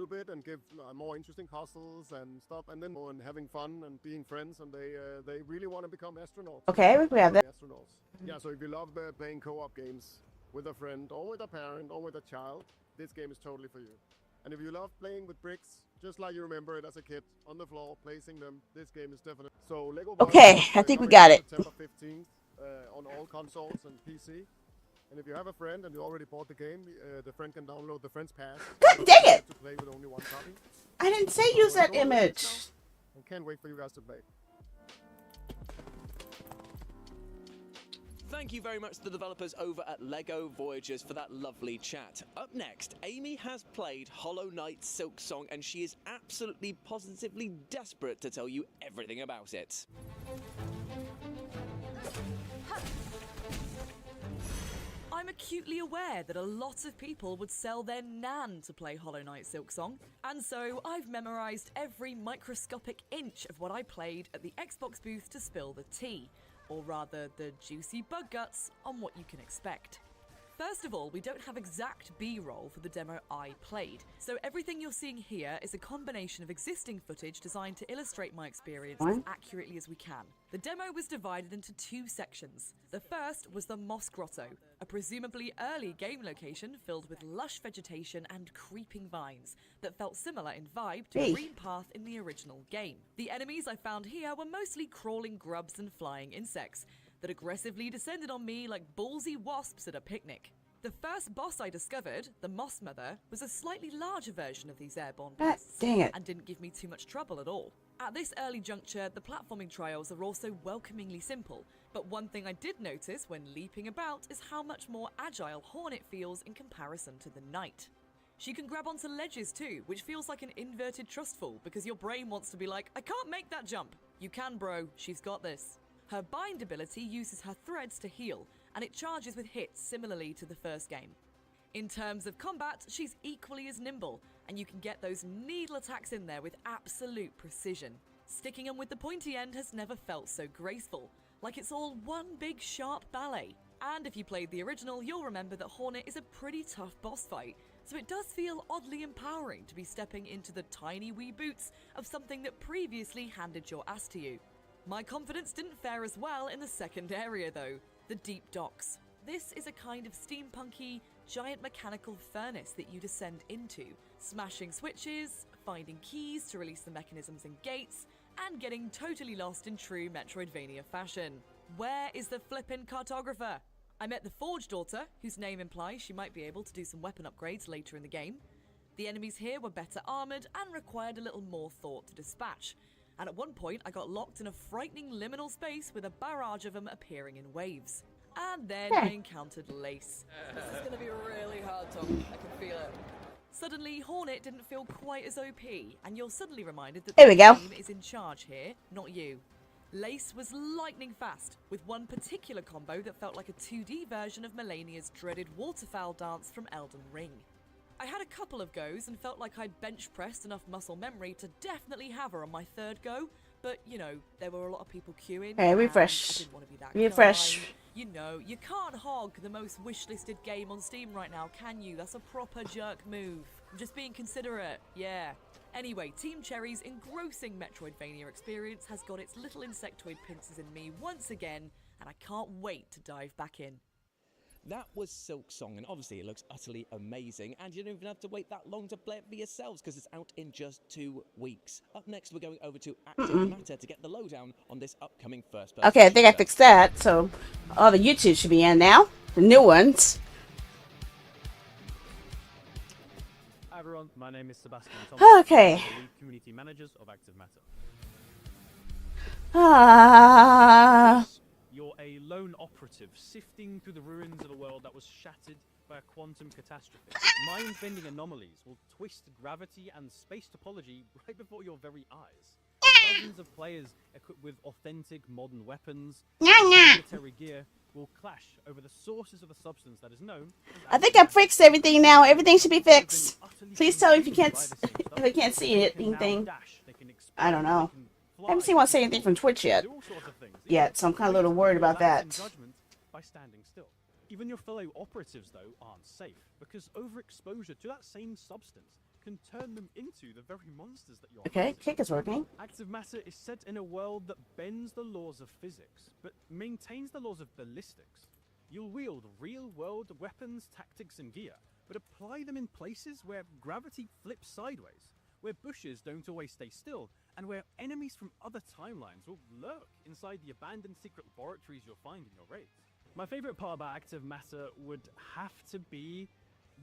bit and give more interesting puzzles and stuff, and then and having fun and being friends, and they really want to become astronauts. Okay, we have that. Astronauts. Yeah, so if you love playing co-op games with a friend or with a parent or with a child, this game is totally for you. And if you love playing with bricks, just like you remember it as a kid, on the floor, placing them, this game is definitely... So Lego Okay, I think we got it. September 15th on all consoles and PC. And if you have a friend and you already bought the game, the friend can download the Friends Pass. God dang it! To play with only one copy. I didn't say use that image. I can't wait for you guys to play. Thank you very much to the developers over at LEGO Voyagers for that lovely chat. Up next, Amy has played Hollow Knight Silksong, and she is absolutely positively desperate to tell you everything about it. I'm acutely aware that a lot of people would sell their nan to play Hollow Knight Silksong, and so I've memorised every microscopic inch of what I played at the Xbox booth to spill the tea, or rather the juicy bug guts on what you can expect. First of all, we don't have exact B-roll for the demo I played, so everything you're seeing here is a combination of existing footage designed to illustrate my experience as accurately as we can. The demo was divided into two sections. The first was the Moss Grotto, a presumably early game location filled with lush vegetation and creeping vines that felt similar in vibe to the Green Path in the original game. The enemies I found here were mostly crawling grubs and flying insects that aggressively descended on me like ballsy wasps at a picnic. The first boss I discovered, the Moss Mother, was a slightly larger version of these airborne beasts, dang it. and didn't give me too much trouble at all. At this early juncture, the platforming trials are also welcomingly simple, but one thing I did notice when leaping about is how much more agile Hornet feels in comparison to the Knight. She can grab onto ledges too, which feels like an inverted trustful because your brain wants to be like, I can't make that jump. You can, bro, she's got this. Her bind ability uses her threads to heal, and it charges with hits similarly to the first game. In terms of combat, she's equally as nimble, and you can get those needle attacks in there with absolute precision. Sticking them with the pointy end has never felt so graceful, like it's all one big sharp ballet. And if you played the original, you'll remember that Hornet is a pretty tough boss fight, so it does feel oddly empowering to be stepping into the tiny wee boots of something that previously handed your ass to you. My confidence didn't fare as well in the second area though, the deep docks. This is a kind of steampunky, giant mechanical furnace that you descend into, smashing switches, finding keys to release the mechanisms and gates, and getting totally lost in true Metroidvania fashion. Where is the flippin' cartographer? I met the Forge daughter, whose name implies she might be able to do some weapon upgrades later in the game. The enemies here were better armoured and required a little more thought to dispatch. And at one point I got locked in a frightening liminal space with a barrage of them appearing in waves. And then I encountered Lace. This is gonna be really hard, Tom. I can feel it. Suddenly, Hornet didn't feel quite as OP, and you're suddenly reminded that the game is in charge here, not you. Lace was lightning fast, with one particular combo that felt like a 2D version of Melania's dreaded waterfowl dance from Elden Ring. I had a couple of goes and felt like I'd bench pressed enough muscle memory to definitely have her on my third go, but you know, there were a lot of people queuing. Okay, refresh. I didn't want to be that Refresh. guy. You know, you can't hog the most wishlisted game on Steam right now, can you? That's a proper jerk move. I'm just being considerate, yeah. Anyway, Team Cherry's engrossing Metroidvania experience has got its little insectoid pincers in me once again, and I can't wait to dive back in. That was Silksong, and obviously it looks utterly amazing, and you don't even have to wait that long to play it for yourselves because it's out in just 2 weeks. Up next, we're going over to Active Matter to get the lowdown on this upcoming first-person Okay, I think I shooter. fixed that, so all the YouTube should be in now. The new ones. Hi everyone, my name is Sebastian Thompson. Okay. I'm the lead community managers of Active Matter. You're a lone operative sifting through the ruins of a world that was shattered by a quantum catastrophe. Mind-bending anomalies will twist gravity and space topology right before your very eyes. Dozens of players equipped with authentic modern weapons and military gear will clash over the sources of a substance that is known as I think I fixed everything now. Everything should be fixed. Please tell me if you can't if I can't see it, anything. I don't know. I haven't seen one say anything from Twitch yet. So I'm kind of a little worried about that. By standing still. Even your fellow operatives, though, aren't safe because overexposure to that same substance can turn them into the very monsters that you're Okay, hunting. kick is working. Active matter is set in a world that bends the laws of physics, but maintains the laws of ballistics. You'll wield real-world weapons, tactics, and gear, but apply them in places where gravity flips sideways, where bushes don't always stay still, and where enemies from other timelines will lurk inside the abandoned secret laboratories you'll find in your raids. My favorite part about active matter would have to be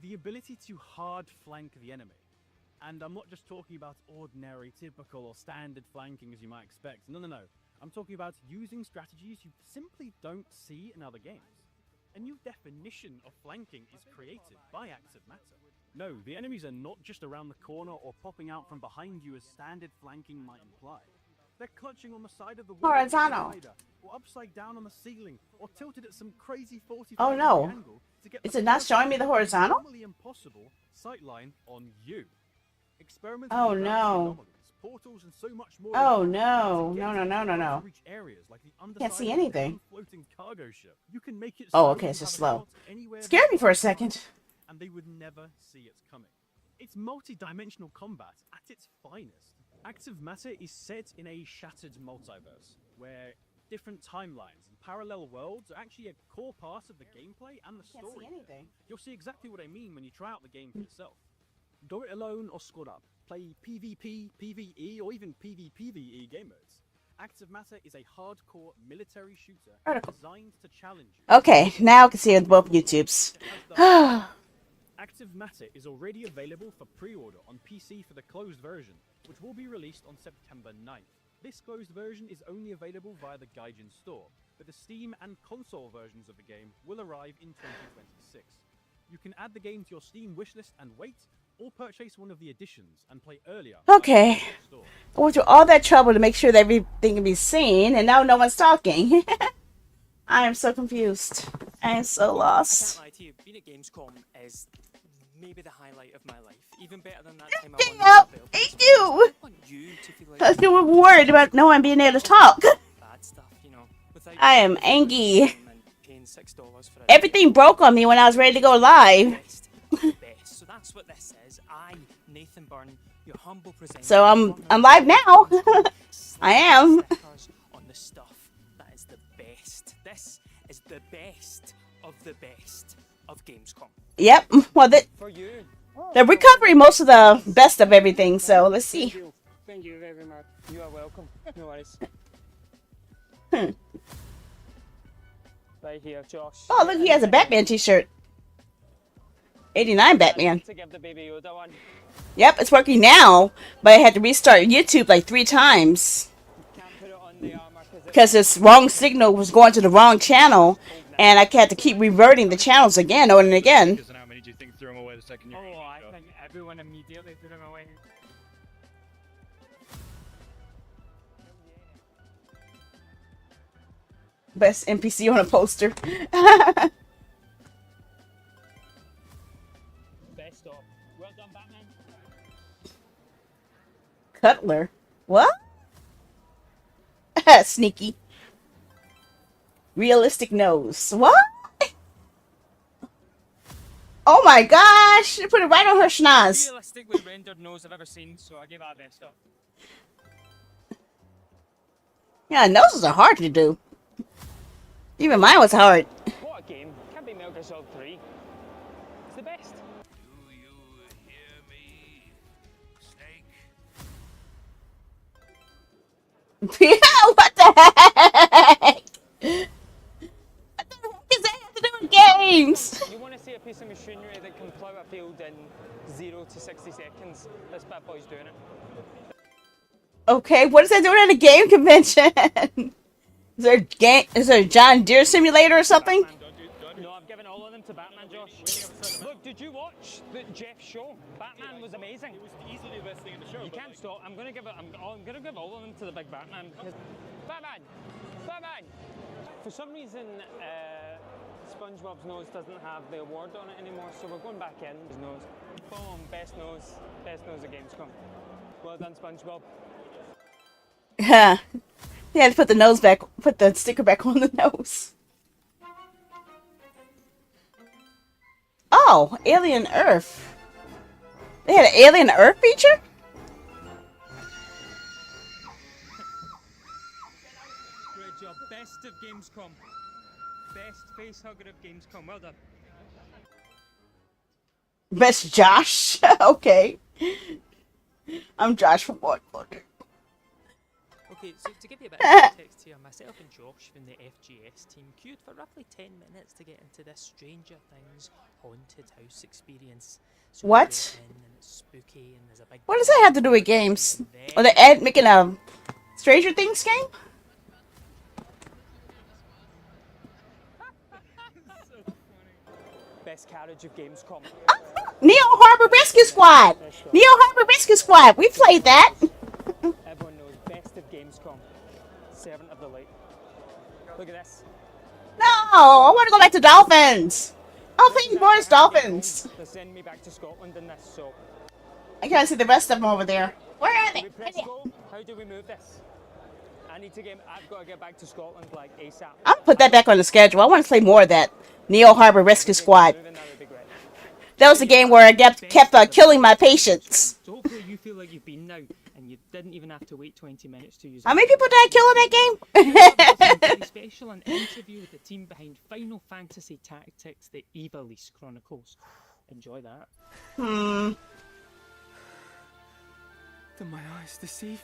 the ability to hard flank the enemy. And I'm not just talking about ordinary, typical, or standard flanking as you might expect. No. I'm talking about using strategies you simply don't see in other games. A new definition of flanking is created by active matter. No, the enemies are not just around the corner or popping out from behind you as standard flanking might imply. They're clutching on the side of the wall, Horizontal. or upside down on the ceiling, or tilted at some crazy 45 Oh, no. angle to get Is the it not showing me the horizontal? normally impossible sightline on you. Experiment Oh, with gravity no. anomalies, portals, and so much more. Oh, in no. to No, get no, no, no, to no. reach areas like the Can't underside see of a anything. floating cargo ship. You can make it Oh, so okay, you it's just have a slow. shot anywhere Scared they me for a are, second. and they would never see it coming. It's multi-dimensional combat at its finest. Active matter is set in a shattered multiverse, where different timelines and parallel worlds are actually a core part of the gameplay and the Can't story. see anything. You'll see exactly what I mean when you try out the game for yourself. Go it alone or squad up. Play PvP, PvE, or even PvPvE game modes. Active Matter is a hardcore military shooter Article. designed to challenge you. Okay, now I can see it on both YouTubes. It has the- Active Matter is already available for pre-order on PC for the closed version, which will be released on September 9th. This closed version is only available via the Gaijin store, but the Steam and console versions of the game will arrive in 2026. You can add the game to your Steam wishlist and wait, or purchase one of the editions and play earlier. Okay. via the store. I went through all that trouble to make sure that everything can be seen, and now no one's talking. I am so confused. I am so I lost. can't lie to you, being at Gamescom is maybe the highlight of my life. Even better than that time I Thank won the Nobel Peace Thank you. Prize. I want you to feel like I was still worried about no one being able to talk. bad stuff, you know, without I am angry. and paying $6 for it. Everything broke on me when I was ready to go live. Best of the best. So that's what this is. I, Nathan Byrne, your humble presenter. So I'm live now. I am. Stickers on the stuff that is the best. This is the best of the best of Gamescom. Yep. Well, For you. they're recovering most of the best of everything. So let's see. Thank you very much. You are welcome. No worries. Right here, Josh. Oh, look, he has a Batman t-shirt. 89 Batman. To give the baby Yoda one. Yep, it's working now, but I had to restart YouTube like 3 times Can't put it on the armor because this wrong signal was going to the wrong channel, and I had to keep reverting the channels again and again. And how many do you think threw him away the second year? Oh, I think everyone immediately threw him away. Best NPC on a poster. Best of. Well done, Batman. Cutler. What? Sneaky. Realistic nose. What? Oh my gosh! Put it right on her schnoz. Realistically rendered nose I've ever seen, so I give that best of. Yeah, noses are hard to do. Even mine was hard. What a game. Can't be Metal Gear Solid 3. It's the best. Do you hear me, Snake? Yeah, what the heck? What the heck does that have to do with games? You want to see a piece of machinery that can plough a field in 0 to 60 seconds? This bad boy's doing it. Okay, what is that doing at a game convention? Is there a John Deere simulator or something? No, I'm giving all of them to Batman, Josh. Look, did you watch Jeff's show? Batman was amazing. It was easily the best thing in the show. You can't stop. I'm gonna give all of them to the big Batman. Batman! Batman! For some reason, SpongeBob's nose doesn't have the award on it anymore, so we're going back in. His nose. Boom! Best nose at Gamescom. Well done, SpongeBob. Yeah. They had to put the nose back, put the sticker back on the nose. Oh, Alien Earth. They had an Alien Earth feature? Great job. Best of Gamescom. Best face hugger of Gamescom. Well done. Best Josh? Okay. I'm Josh from what? Okay, so to give you a bit of context here, myself and Josh from the FGS team queued for roughly 10 minutes to get into this Stranger Things haunted house experience. So What? we get in and it's spooky and there's a big What does that have to do with games? Are they making a Stranger Things game? Best carriage of Gamescom. Neo Harbor Rescue Squad! Neo Harbor Rescue Squad! We played that! Everyone knows best of Gamescom. Servant of the light. Look at this. No! I want to go back to Dolphins! I'll play more as Dolphins! They're sending me back to Scotland in this, so. I can't see the rest of them over there. Where are Do they? we press go? How do we move this? I've got to get back to Scotland like ASAP. I'll put that back on the schedule. I want to play more of that. Neo Harbor Rescue Squad. Moving, that would be great. That was the game where I kept killing my patients. So hopefully you feel like you've been now, and you didn't even have to wait 20 minutes to use How many people did I kill in that game? special an interview with the team behind Final Fantasy Tactics: The Ivalice Chronicles. Enjoy that. Did my eyes deceive me?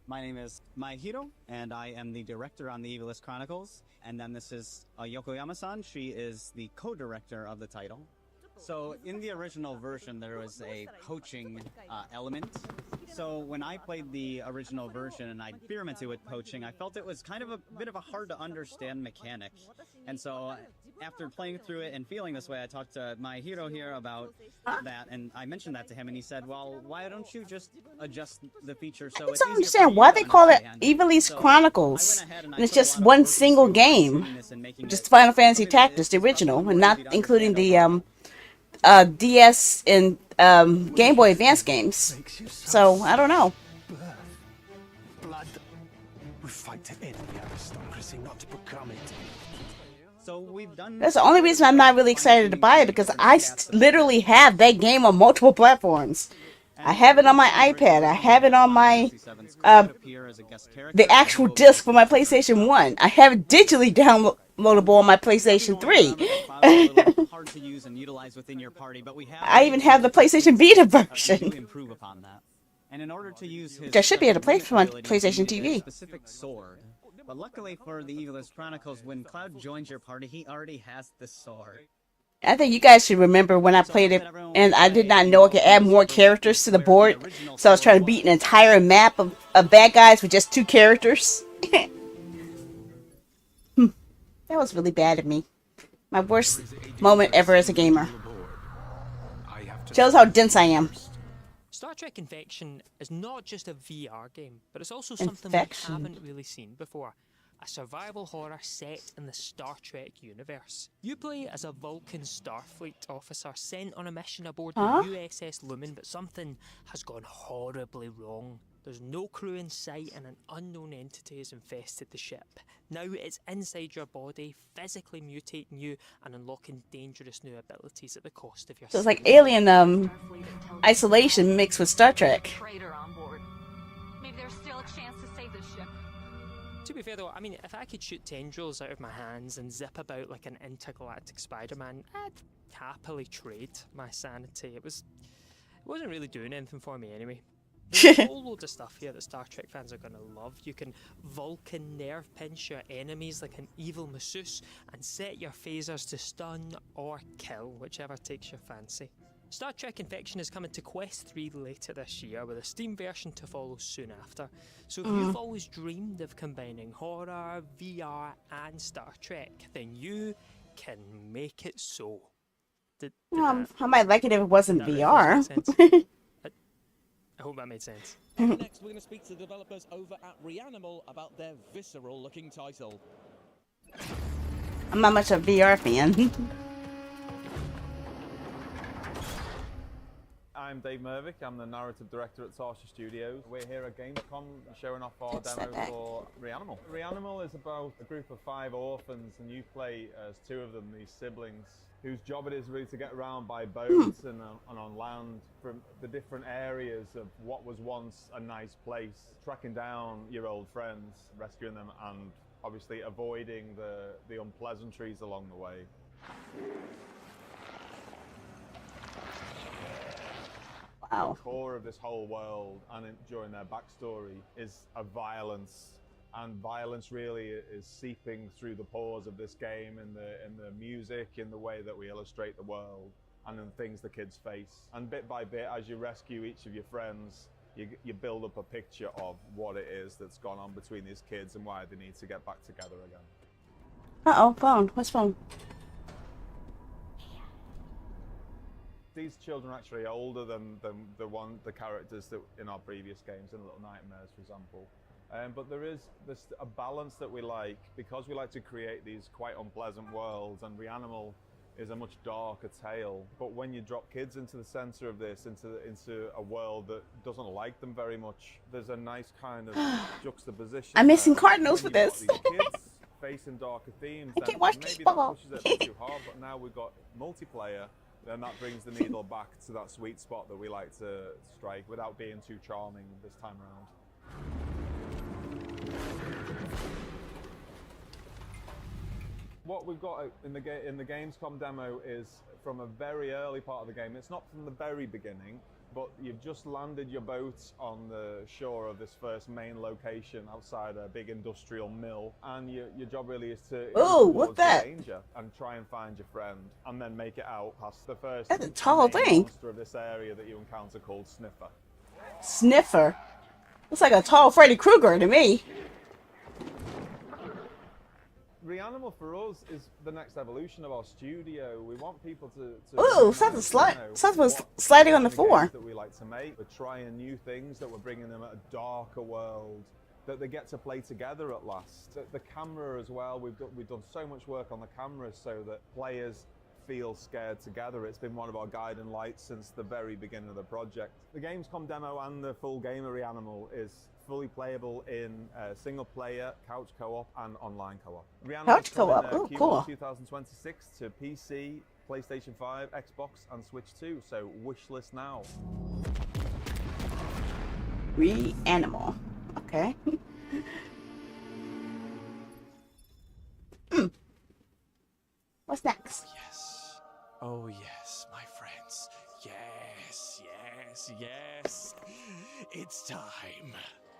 My name is Maihiro, and I am the director on the Evilist Chronicles. And then this is Yokoyama-san. She is the co-director of the title. So in the original version, there was a coaching element. So when I played the original version and I experimented with coaching, I felt it was kind of a bit of a hard to understand mechanic. And so after playing through it and feeling this way, I talked to my hero here about that, and I mentioned that to him, and he said, well, why don't you just adjust the feature so I it's don't easier for understand you why to they call it understand? Ivalice So Chronicles. I went ahead And I it's put a just lot of one work single into game. tuning this and making Just it Final Fantasy something that Tactics, is the probably original, more and not easy to including understand the overall. DS and Game Boy Advance games. So, I don't know. Blood. We fight to end the aristocracy, not to become it. So we've done. That's the only reason I'm not really excited to buy it, because I literally have that game on multiple platforms. I have it on my iPad. I have it on my the actual disc for my PlayStation 1. I have it digitally downloadable on my PlayStation 3. Hard to use and utilize within your party, but we have I even have the PlayStation Vita to version. improve upon that. And in order to use his Which I should be able to play for my ability, you PlayStation need a TV. specific sword. But luckily for the Evilist Chronicles, when Cloud joins your party, he already has the sword. I think you guys should remember when I played it, and I did not know I could add more characters to the board, so I was trying to beat an entire map of bad guys with just 2 characters. That was really bad of me. My worst moment ever as a gamer. Shows how dense I am. Star Trek Infection is not just a VR game, but it's also something Infection. we haven't really seen before. A survival horror set in the Star Trek universe. You play as a Vulcan Starfleet officer sent on a mission aboard the USS Lumen, but something has gone horribly wrong. There's no crew in sight and an unknown entity has infested the ship. Now it's inside your body, physically mutating you and unlocking dangerous new abilities at the cost of your So it's like Alien Isolation mixed with Star Trek. Traitor on board. Maybe there's still a chance to save this ship. To be fair though, I mean, if I could shoot tendrils out of my hands and zip about like an intergalactic Spider-Man, I'd happily trade my sanity. It wasn't really doing anything for me anyway. There's a whole load of stuff here that Star Trek fans are going to love. You can Vulcan nerve pinch your enemies like an evil masseuse and set your phasers to stun or kill, whichever takes your fancy. Star Trek Infection is coming to Quest 3 later this year, with a Steam version to follow soon after. So if you've always dreamed of combining horror, VR and Star Trek, then you can make it so. I might like it if it wasn't That VR. I hope that made sense. Next, we're going to speak to the developers over at Reanimal about their visceral-looking title. I'm not much of a VR fan. I'm Dave Mervick, I'm the narrative director at Sarsha Studios. We're here at Gamescom showing off our That's demo not bad. for Reanimal. Reanimal is about a group of 5 orphans and you play as 2 of them, these siblings. whose job it is really to get around by boats and on land from the different areas of what was once a nice place, tracking down your old friends, rescuing them, and obviously avoiding the unpleasantries along the way. Wow. The core of this whole world and during their backstory is a violence, and violence really is seeping through the pores of this game in the music, in the way that we illustrate the world, and in things the kids face. And bit by bit, as you rescue each of your friends, you build up a picture of what it is that's gone on between these kids and why they need to get back together again. Uh-oh, phone. What's phone? These children are actually older than the characters that in our previous games, in Little Nightmares, for example. But there's a balance that we like, because we like to create these quite unpleasant worlds, and Reanimal is a much darker tale. But when you drop kids into the center of this, into a world that doesn't like them very much, there's a nice kind of juxtaposition. I'm missing there. Cardinals for When you've this. got these kids facing darker themes, I can't watch maybe that football. pushes it a bit too hard. But now we've got multiplayer, then that brings the needle back to that sweet spot that we like to strike without being too charming this time around. What we've got in the Gamescom demo is from a very early part of the game. It's not from the very beginning, but you've just landed your boat on the shore of this first main location outside a big industrial mill, and your job really is to Ooh, towards what's the that? danger and try and find your friend, and then make it out past the first That's a tall main thing. monster of this area that you encounter, called Sniffer. Sniffer. Looks like a tall Freddy Krueger to me. Reanimal for us is the next evolution of our studio. We want people to Ooh, sounds was sliding on the floor. That we like to make. We're trying new things, that we're bringing them at a darker world, that they get to play together at last. The camera as well. We've done so much work on the camera so that players feel scared together. It's been one of our guiding lights since the very beginning of the project. The Gamescom demo and the full game of Reanimal is fully playable in single player, couch co-op, and online co-op. Couch co-op, oh cool. 2026 to PC, PlayStation 5, Xbox, and Switch 2, so wishlist now. Reanimal. Okay. What's next? Yes. Oh yes, my friends. Yes, yes, yes. It's time.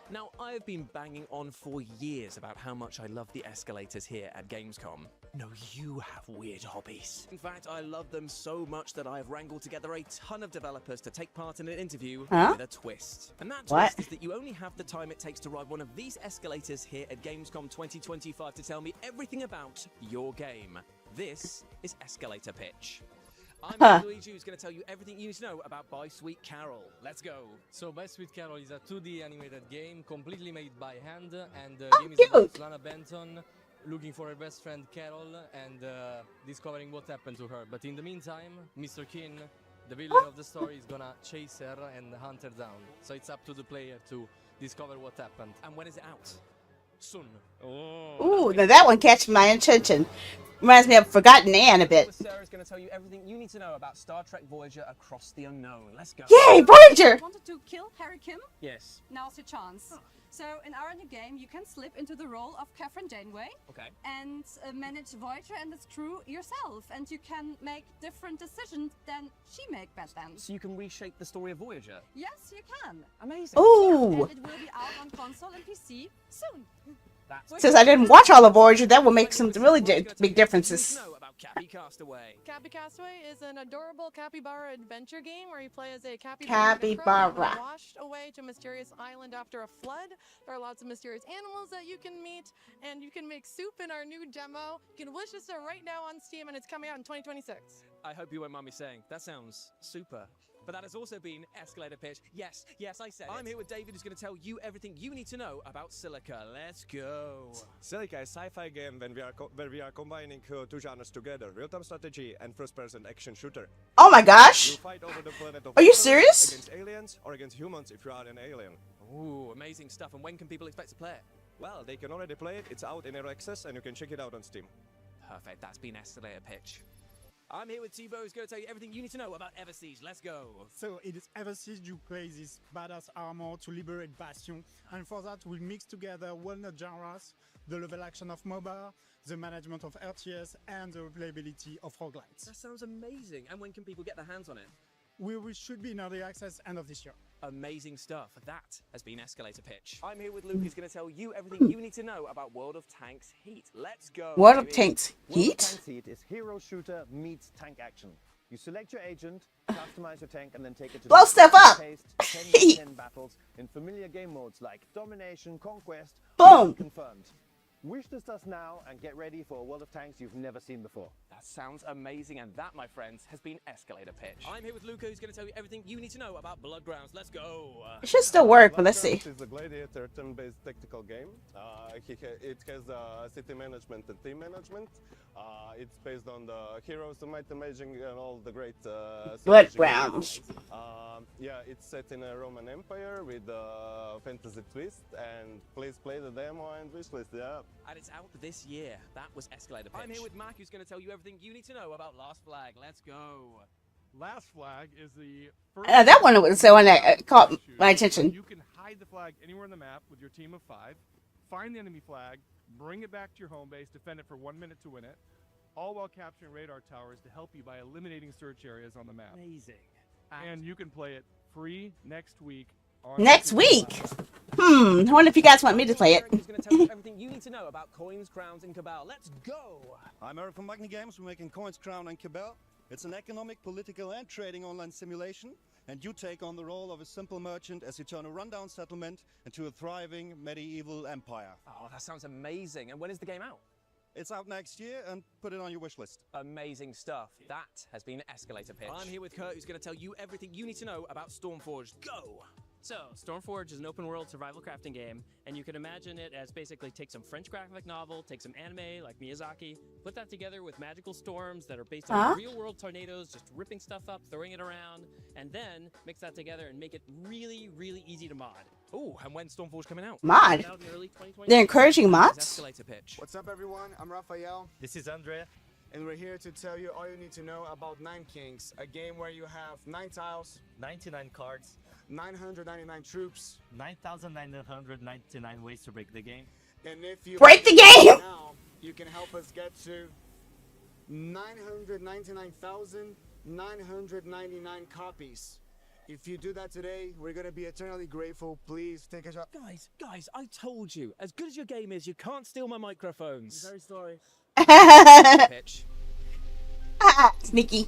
Now, I've been banging on for years about how much I love the escalators here at Gamescom. No, you have weird hobbies. In fact, I love them so much that I've wrangled together a ton of developers to take part in an interview with a twist. And that twist is that you only have the time it takes to ride one of these escalators here at Gamescom 2025 to tell me everything about your game. This is Escalator Pitch. I'm Luigi, who's going to tell you everything you need to know about By Sweet Carol. Let's go. So, By Sweet Carol is a 2D animated game completely made by hand, and the game is cute. about Lana Benton looking for her best friend Carol and discovering what happened to her. But in the meantime, Mr. Kin, the villain of the story, is gonna chase her and hunt her down. So it's up to the player to discover what happened. And when is it out? Soon. Ooh, now that one catches my attention. Reminds me of Forgotten Anne a bit. Sarah's going to tell you everything you need to know about Star Trek Voyager Across the Unknown. Let's go. Yay, Voyager! Wanted to kill Harry Kim? Yes. Now's your chance. So in our new game, you can slip into the role of Catherine Janeway and manage Voyager and its crew yourself, and you can make different decisions than she made back then. So you can reshape the story of Voyager? Yes, you can. Amazing. Ooh. Yeah, and it will be out on console and PC soon. Since I didn't watch all of Voyager, that will make some really big differences. Cappy Castaway. Cappy Castaway is an adorable capybara adventure game where you play as a capybara washed away to a mysterious island after a flood. There are lots of mysterious animals that you can meet, and you can make soup in our new demo. You can wish this right now on Steam, and it's coming out in 2026. I hope you won't mind me saying, that sounds super. But that has also been Escalator Pitch. Yes, I said it. I'm here with David, who's going to tell you everything you need to know about Silica. Let's go. Silica is a sci-fi game where we are combining two genres together: real-time strategy and first-person action shooter. Oh my gosh! You fight over the planet of Are you serious? Against aliens or against humans if you are an alien. Ooh, amazing stuff. And when can people expect to play it? Well, they can already play it. It's out in early access and you can check it out on Steam. Perfect. That's been Escalator Pitch. I'm here with Thibaut, who's going to tell you everything you need to know about Eversiege. Let's go. So it is Eversiege you play this badass armor to liberate Bastion, and for that we mix together walnut genres, the level action of MOBA, the management of RTS, and the replayability of roguelites. That sounds amazing. And when can people get their hands on it? We should be in early access end of this year. Amazing stuff. That has been Escalator Pitch. I'm here with Luke, who's going to tell you everything you need to know about World of Tanks Heat. Let's go. World of Tanks World of Heat? Tanks Heat is hero shooter meets tank action. You select your agent, customize your tank, and then take it to Blow stuff up! 10 battles in familiar game modes like Domination, Conquest, Boom! Confirmed. Wish this us now and get ready for a World of Tanks you've never seen before. That sounds amazing, and that, my friends, has been Escalator Pitch. I'm here with Luca, who's going to tell you everything you need to know about Bloodgrounds. Let's go. It should still work, but let's see. Bloodgrounds is a gladiator turn-based tactical game. It has city management and team management. It's based on the heroes, the might, the maging, and all the great Bloodgrounds. Yeah, it's set in a Roman Empire with a fantasy twist, and please play the demo and wishlist. Yeah. And it's out this year. That was Escalator Pitch. I'm here with Mac, who's going to tell you everything you need to know about Last Flag. Let's go. Last Flag is the first That one was the one that caught my attention. You can hide the flag anywhere on the map with your team of 5, find the enemy flag, bring it back to your home base, defend it for 1 minute to win it, all while capturing radar towers to help you by eliminating search areas on the map. Amazing. And you can play it free next week. Next week? I wonder if you guys want me to play it. Who's going to tell you everything you need to know about Coins, Crowns, and Cabal. Let's go. I'm Eric from Magni Games. We're making Coins, Crown, and Cabal. It's an economic, political, and trading online simulation, and you take on the role of a simple merchant as you turn a rundown settlement into a thriving medieval empire. Oh, that sounds amazing. And when is the game out? It's out next year, and put it on your wish list. Amazing stuff. That has been Escalator Pitch. I'm here with Kurt, who's going to tell you everything you need to know about Stormforged. Go! So, Stormforged is an open-world survival crafting game, and you can imagine it as basically take some French graphic novel, take some anime like Miyazaki, put that together with magical storms that are based on real-world tornadoes, just ripping stuff up, throwing it around, and then mix that together and make it really, really easy to mod. Oh, and when's Stormforged coming out? Mod? Out in early 2020. They're encouraging mods? Escalator Pitch. What's up, everyone? I'm Raphael. This is Andre. And we're here to tell you all you need to know about Nine Kings, a game where you have 9 tiles, 99 cards, 999 troops, 9,999 ways to break the game. And if you break the game now, you can help us get to 999,999 copies. If you do that today, we're gonna be eternally grateful. Please take a shot. Guys, I told you. As good as your game is, you can't steal my microphones. I'm very sorry. Pitch. Sneaky.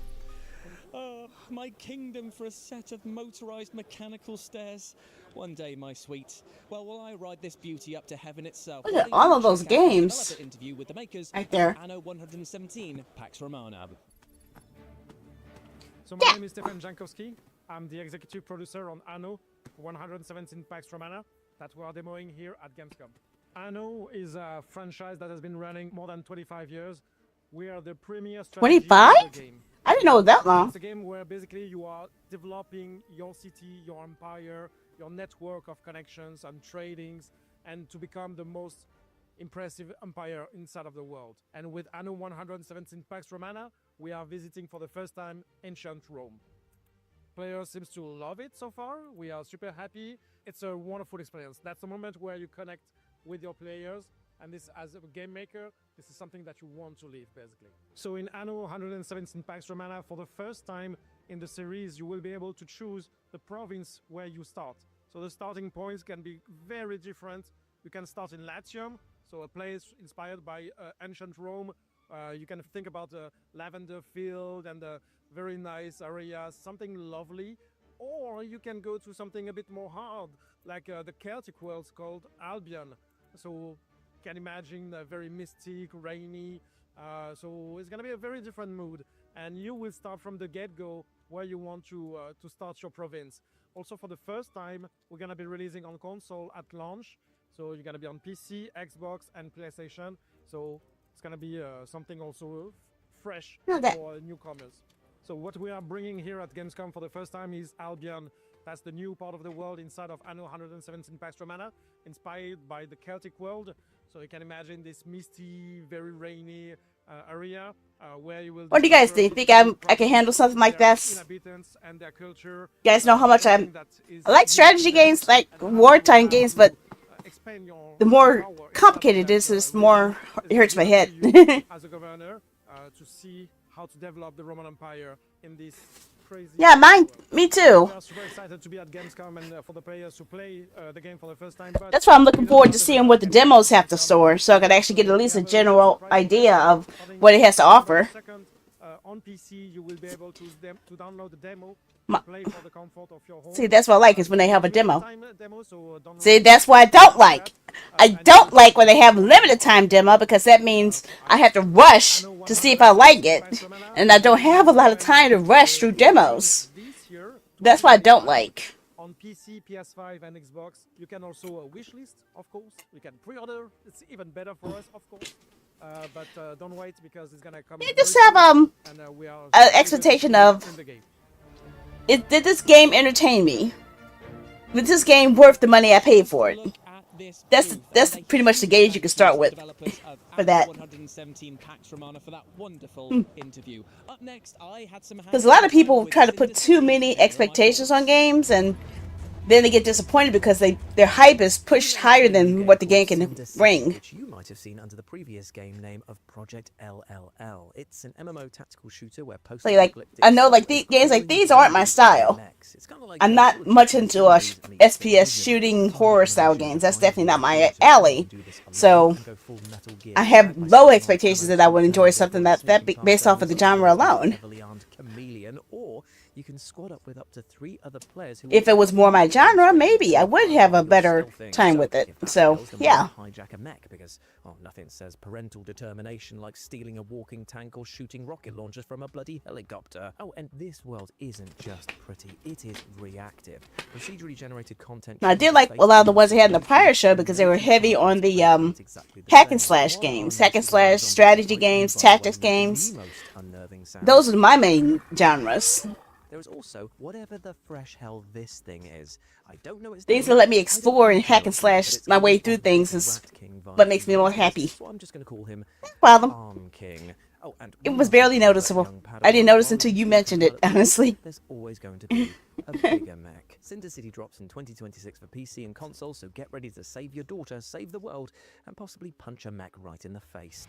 My kingdom for a set of motorized mechanical stairs. One day, my sweet. Well, will I ride this beauty up to heaven itself? Look at all of those games. Interview with the makers right there. Anno 117, Pax Romana. So my name is Stefan Jankowski. I'm the executive producer on Anno 117 Pax Romana that we are demoing here at Gamescom. Anno is a franchise that has been running more than 25 years. We are the premier strategy 25? game. I didn't know it was that long. It's a game where basically you are developing your city, your empire, your network of connections and tradings, and to become the most impressive empire inside of the world. And with Anno 117 Pax Romana, we are visiting for the first time ancient Rome. Players seems to love it so far. We are super happy. It's a wonderful experience. That's the moment where you connect with your players, and this, as a game maker, this is something that you want to live, basically. So in Anno 117 Pax Romana, for the first time in the series, you will be able to choose the province where you start. So the starting points can be very different. You can start in Latium, so a place inspired by ancient Rome. You can think about the lavender field and the very nice areas, something lovely. Or you can go to something a bit more hard, like the Celtic worlds called Albion. So can imagine very mystic, rainy, so it's gonna be a very different mood, and you will start from the get-go where you want to start your province. Also, for the first time, we're gonna be releasing on console at launch, so you're gonna be on PC, Xbox, and PlayStation. So it's gonna be something also fresh for newcomers. So what we are bringing here at Gamescom for the first time is Albion. That's the new part of the world inside of Anno 117 Pax Romana, inspired by the Celtic world. So you can imagine this misty, very rainy area. where you will What do you guys think? Think I can handle something like this? inhabitants and their culture. You guys know how much I is like strategy games, like wartime games, but expand your the more power inside of complicated that, it is, the region. more it hurts You my have head. to use as a governor to see how to develop the Roman Empire in this crazy. Yeah, me too. We are super excited to be at Gamescom and for the players to play the game for the first time. But That's why I'm looking forward to seeing what the demos have to store, so I can actually get at least a general idea of what it has to offer. second, on PC, you will be able to download the demo. Play for the comfort of your home. See, that's what I like is when they have a demo. So See, that's what I don't like. I don't like when they have limited time demo because that means I have to rush to see if I like it, and I don't have a lot of time to rush through demos. That's what I don't like. On PC, PS5, and Xbox, you can also wish list, of course. You can pre-order. It's even better for us, of course. But don't wait because it's gonna come. You just have an expectation of. Did this game entertain me? Is this game worth the money I paid for it? That's pretty much the gauge you can start with for that. Because a lot of people try to put too many expectations on games, and then they get disappointed because their hype is pushed higher than what the game can bring. Which you might have seen under the previous game name of Project LLL. It's an MMO tactical shooter where I know games like these aren't my style. I'm not much into SPS shooting horror style games. That's definitely not my alley. So I have low expectations that I would enjoy something that based off of the genre alone. Or you can squad up with up to 3 other players who if it was more my genre, maybe I would have a better time with it. So, yeah. Hijack a mech because, nothing says parental determination like stealing a walking tank or shooting rocket launchers from a bloody helicopter. Oh, and this world isn't just pretty, it is reactive. Procedurally generated content. Now, I did like a lot of the ones they had in the prior show because they were heavy on the hack and slash games, hack and slash strategy games, tactics games. Those are my main genres. There is also whatever the fresh hell this thing is. I don't know its Things that let me explore and hack and slash my way through things is what makes me more happy. So I'm just going to call him Arm King. Oh, and it was barely noticeable. I didn't notice until you mentioned it, honestly. There's always going to be a bigger mech. Cinder City drops in 2026 for PC and console, so get ready to save your daughter, save the world, and possibly punch a mech right in the face.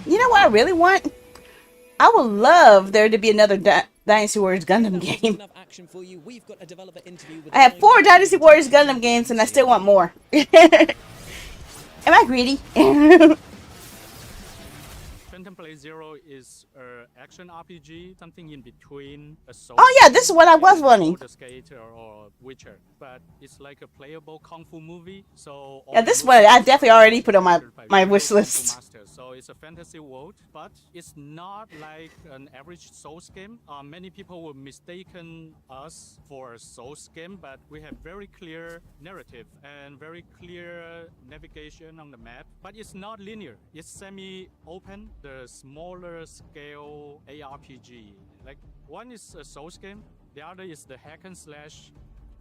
You know what I really want? I would love there to be another Dynasty Warriors Gundam game. I have 4 Dynasty Warriors Gundam games and I still want more. Am I greedy? Phantom Blade Zero is an action RPG, something in between a Soul. Oh yeah, this is what I was wanting. Skater or Witcher, but it's like a playable kung fu movie. So yeah, this one I definitely already put on my wish list. So it's a fantasy world, but it's not like an average Souls game. Many people will mistaken us for a Souls game, but we have very clear narrative and very clear navigation on the map. But it's not linear. It's semi-open. The smaller scale ARPG. Like one is a Souls game, the other is the hack and slash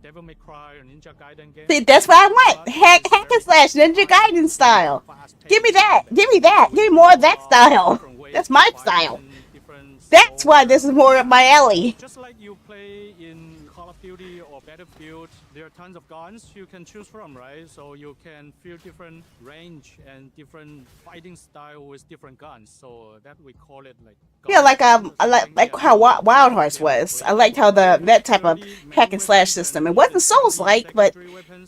Devil May Cry or Ninja Gaiden game. See, that's what I want. Hack and slash Ninja Gaiden style. Give me that. Give me that. Give me more of that style. That's my style. That's why this is more up my alley. Just like you play in Call of Duty or Battlefield, there are tons of guns you can choose from, right? So you can feel different range and different fighting style with different guns. So that we call it like. Yeah, I like how Wild Hearts was. I liked how that type of hack and slash system. It wasn't Souls like, but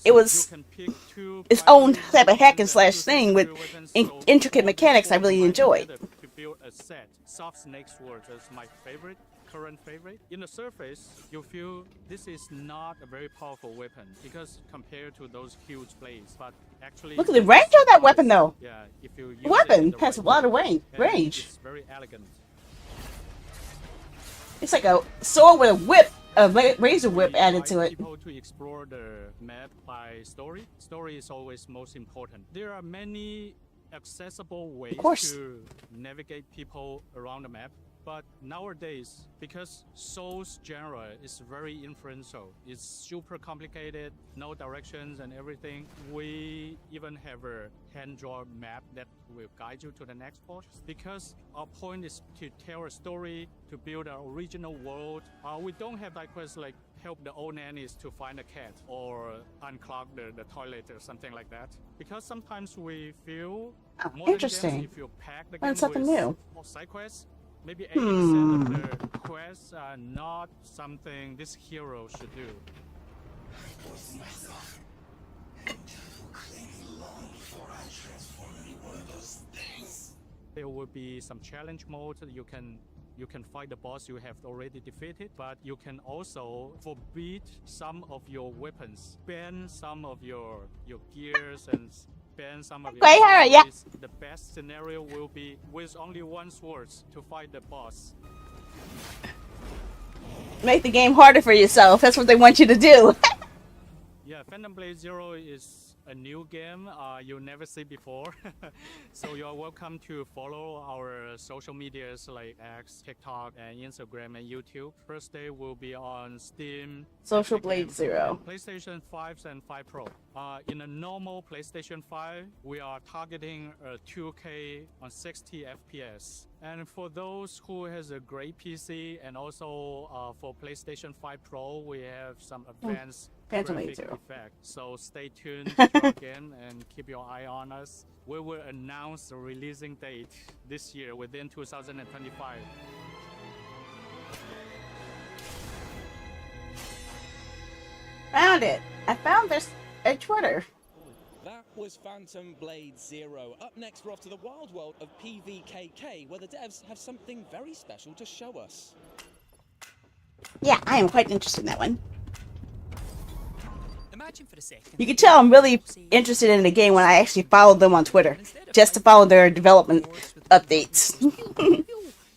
it was its own type of hack and slash thing with intricate mechanics I really enjoyed. Build a set. Soft Snake Sword is my current favorite. In the surface, you feel this is not a very powerful weapon because compared to those huge blades, but actually look at the range on that weapon though. Yeah, if you use the weapon has a lot of range. It's very elegant. It's like a sword with a whip, a razor whip added to it. People to explore the map by story. Story is always most important. There are many accessible ways to navigate people around the map. But nowadays, because Souls genre is very influential, it's super complicated, no directions and everything, we even have a hand-drawn map that will guide you to the next boss. Because our point is to tell a story, to build an original world. We don't have like quests like help the old nannies to find a cat or unclog the toilet or something like that. Because sometimes we feel interesting. Games, if you pack the Learn game something with new. more side quests, maybe 80% of the quests are not something this hero should do. There will be some challenge modes. You can fight the boss you have already defeated, but you can also forbid some of your weapons, ban some of your gears, and ban some of your accessories. The best scenario will be with only one sword to fight the boss. Make the game harder for yourself. That's what they want you to do. Yeah, Phantom Blade Zero is a new game you'll never see before. So you are welcome to follow our social medias like X, TikTok, and Instagram and YouTube. First day will be on Steam, Social Blade Zero, PlayStation 5 and 5 Pro. In a normal PlayStation 5, we are targeting 2K on 60 FPS. And for those who has a great PC and also for PlayStation 5 Pro, we have some advanced graphic effect. So stay tuned to our game and keep your eye on us. We will announce the releasing date this year within 2025. Found it. I found this at Twitter. That was Phantom Blade Zero. Up next, we're off to the wild world of PVKK, where the devs have something very special to show us. Yeah, I am quite interested in that one. Imagine for a second. You can tell I'm really interested in the game when I actually followed them on Twitter, just to follow their development updates.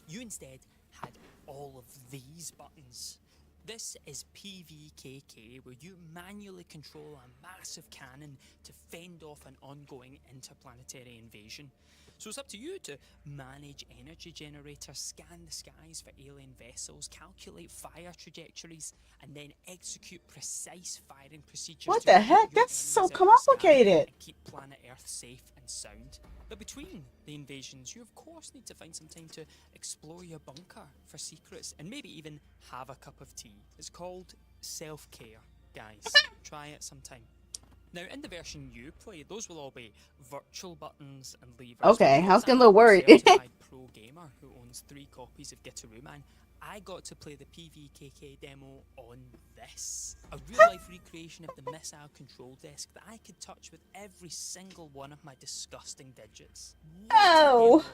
You instead had all of these buttons. This is PVKK, where you manually control a massive cannon to fend off an ongoing interplanetary invasion. So it's up to you to manage energy generators, scan the skies for alien vessels, calculate fire trajectories, and then execute precise firing procedures. What the heck? That's so complicated. And keep planet Earth safe and sound. But between the invasions, you of course need to find some time to explore your bunker for secrets and maybe even have a cup of tea. It's called self-care, guys. Try it sometime. Now, in the version you play, those will all be virtual buttons and levers. Okay, I was getting a little worried. Certified pro gamer who owns 3 copies of Gitaru Man, I got to play the PVKK demo on this. A real-life recreation of the missile control desk that I could touch with every single one of my disgusting digits. Oh,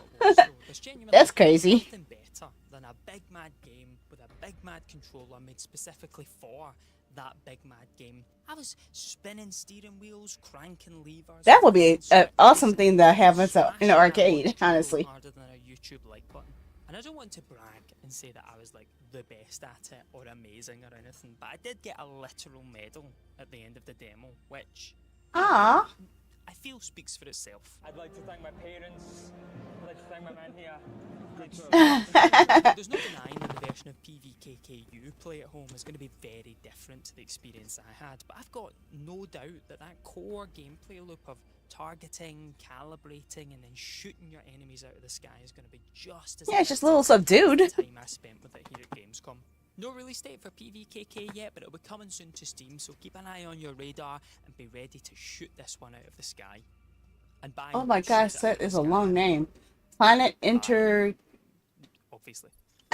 that's crazy. Nothing better than a big mad game with a big mad controller made specifically for that big mad game. I was spinning steering wheels, cranking levers. That would be an awesome thing to have in the arcade, honestly. Harder than a YouTube like button. And I don't want to brag and say that I was like the best at it or amazing or anything, but I did get a literal medal at the end of the demo, which I feel speaks for itself. I'd like to thank my parents. I'd like to thank my man here. There's no denying that the version of PVKK you play at home is going to be very different to the experience that I had, but I've got no doubt that that core gameplay loop of targeting, calibrating, and then shooting your enemies out of the sky is going to be just as it's just a little subdued. time I spent with it here at Gamescom. No release date for PVKK yet, but it'll be coming soon to Steam, so keep an eye on your radar and be ready to shoot this one out of the sky. And by Oh my gosh, that is a long name. Planet Inter... Obviously.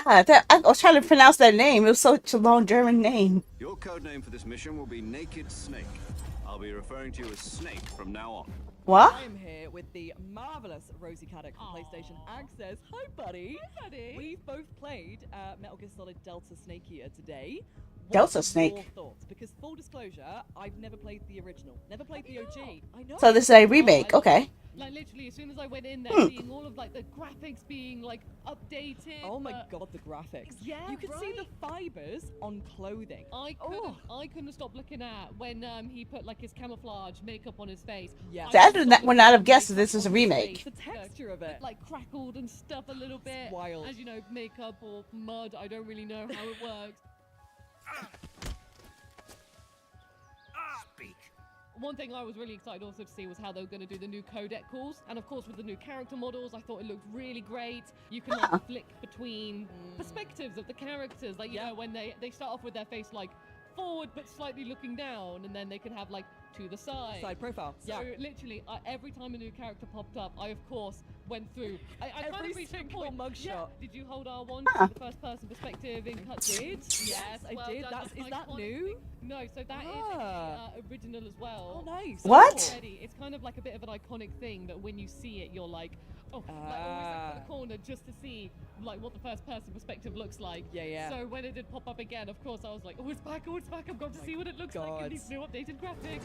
I was trying to pronounce that name. It was such a long German name. Your code name for this mission will be Naked Snake. I'll be referring to you as Snake from now on. What? I am here with the marvelous Rosie Caddick from PlayStation Access. Hi, buddy. Hi, buddy. We've both played Metal Gear Solid Delta Snake here today. Delta Snake? Your thoughts? Because full disclosure, I've never played the original. Never played the OG. I know. So this is a remake, okay. Like literally, as soon as I went in there, seeing all of like the graphics being like updated. Oh my god, the graphics. Yeah, you could see the fibers on clothing. I couldn't stop looking at when he put like his camouflage makeup on his face. Yeah. That would not have guessed that this is a remake. The texture of it, like crackled and stuff a little bit. Wild. As you know, makeup or mud. I don't really know how it works. One thing I was really excited also to see was how they were going to do the new codec calls. And of course, with the new character models, I thought it looked really great. You can like flick between perspectives of the characters. Like, you know, when they start off with their face like forward but slightly looking down, and then they can have like to the side. Side profile. So literally, every time a new character popped up, I of course went through. I kind Every of reached a single point. mugshot. Yeah. Did you hold R1 to see the first person perspective in cutscenes? Yes, I did. Is that new? No, so that is original as well. Oh, nice. What? Already, it's kind of like a bit of an iconic thing that when you see it, you're like, oh, like always like in the corner just to see like what the first person perspective looks like. Yeah. So when it did pop up again, of course, I was like, oh, it's back, I've got to see what it looks like in these new updated graphics.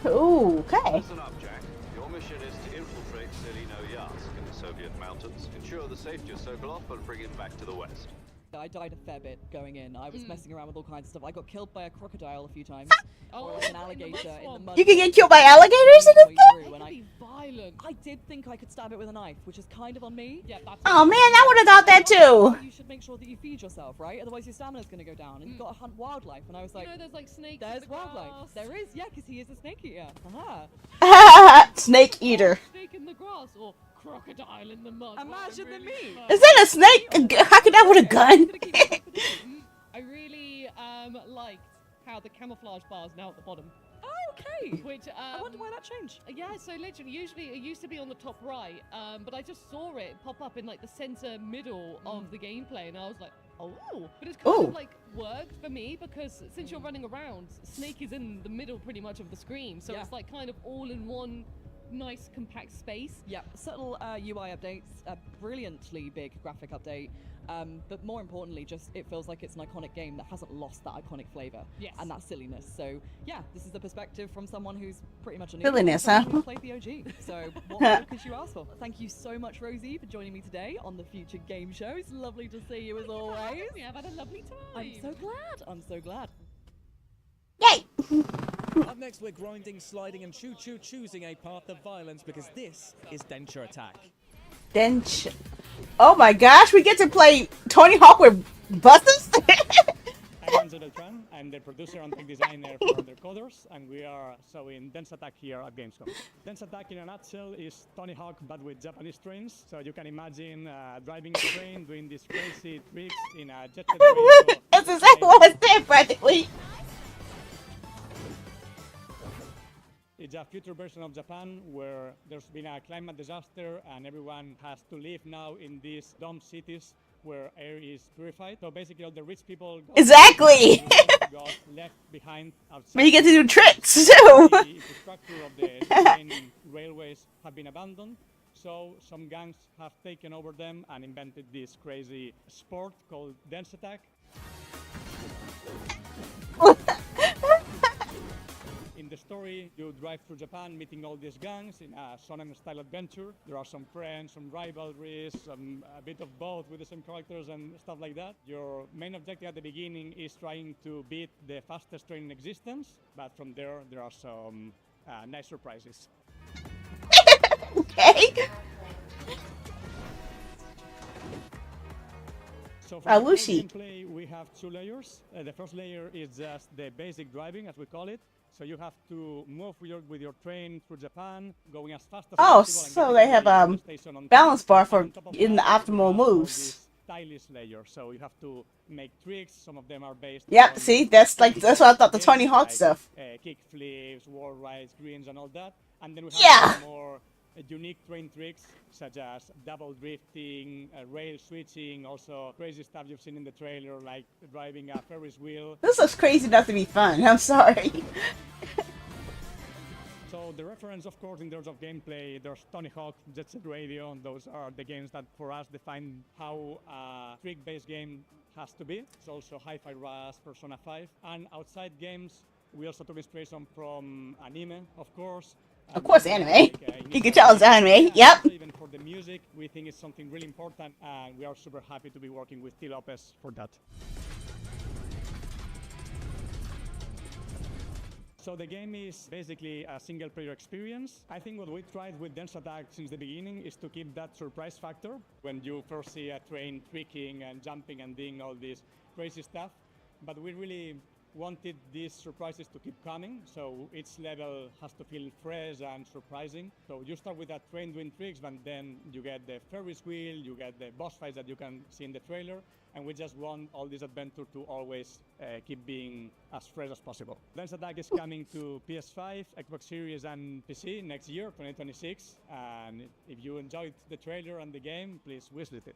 Ooh, okay. Listen up, Jack. Your mission is to infiltrate Selino-Yatsk in the Soviet mountains, ensure the safety of Sokolov, and bring him back to the west. I died a fair bit going in. I was messing around with all kinds of stuff. I got killed by a crocodile a few times. Or an alligator in the mud. You can get killed by alligators in this game? It can be violent. I did think I could stab it with a knife, which is kind of on me. Yeah, that's Oh man, I would have thought that too. You should make sure that you feed yourself, right? Otherwise your stamina's going to go down, and you've got to hunt wildlife. And I was like, you know, there's like snakes. there's in the wildlife. grass. There is, yeah, because he is a snake eater. Aha. Snake eater. Snake in the grass or crocodile in the mud. Imagine the me. Is that a snake? How could that with a gun? I really liked how the camouflage bar is now at the bottom. Oh, okay. Which I wonder why that changed. Yeah, so literally, usually it used to be on the top right, but I just saw it pop up in like the center middle of the gameplay, and I was like, oh. But it's kind of like worked for me because since you're running around, Snake is in the middle pretty much of the screen, so it's like kind of all in one nice compact space. Yeah, subtle UI updates, a brilliantly big graphic update, but more importantly, just it feels like it's an iconic game that hasn't lost that iconic flavor and that silliness. So yeah, this is the perspective from someone who's pretty much a new Silliness, huh? who played the OG. So what more could you ask for? Thank you so much, Rosie, for joining me today on the Future Game Show. It's lovely to see you as always. Yeah, I've had a lovely time. I'm so glad. I'm so glad. Yay! Up next, we're grinding, sliding, and choosing a path of violence because this is Denture Attack. Oh my gosh, we get to play Tony Hawk with buses? I'm Enzo Beltran. I'm the producer and tech designer for Undercoders, and we are showing Dense Attack here at Gamescom. Dense Attack, in a nutshell, is Tony Hawk but with Japanese trains. So you can imagine driving a train, doing these crazy tricks in a jet set radio. That's exactly what I said, practically. It's a future version of Japan where there's been a climate disaster and everyone has to live now in these dumb cities where air is purified. So basically all the rich people Exactly. got left behind outside. But you get to do tricks too. The infrastructure of the train railways have been abandoned. So some gangs have taken over them and invented this crazy sport called Dense Attack. In the story, you drive through Japan, meeting all these gangs in a Shonen-style adventure. There are some friends, some rivalries, a bit of both with the same characters and stuff like that. Your main objective at the beginning is trying to beat the fastest train in existence, but from there are some nice surprises. Okay. So for the Awushi. gameplay, we have two layers. The first layer is just the basic driving, as we call it. So you have to move with your train through Japan, going as fast as Oh, possible. so they have balance bar for in the optimal moves. Stylish layer, so you have to make tricks. Some of them are based. Yep, on see, that's what I thought the Tony Hawk stuff. Kick flips, wall rides, greens, and all that. And then we Yeah. have some more unique train tricks such as double drifting, rail switching, also crazy stuff you've seen in the trailer like driving a Ferris wheel. This looks crazy enough to be fun. I'm sorry. So the reference, of course, in terms of gameplay, there's Tony Hawk, Jet Set Radio, and those are the games that for us define how a trick-based game has to be. It's also Hi-Fi Rush, Persona 5, and outside games, we also took inspiration from anime, of course. Of course, anime. You can tell it's anime. Yep. Even for the music, we think it's something really important, and we are super happy to be working with T. Lopez for that. So the game is basically a single-player experience. I think what we tried with Dense Attack since the beginning is to keep that surprise factor. When you first see a train tweaking and jumping and doing all this crazy stuff, but we really wanted these surprises to keep coming, so each level has to feel fresh and surprising. So you start with that train doing tricks, but then you get the Ferris wheel, you get the boss fights that you can see in the trailer, and we just want all this adventure to always keep being as fresh as possible. Dance Attack is coming to PS5, Xbox Series and PC next year, 2026, and if you enjoyed the trailer and the game, please visit it.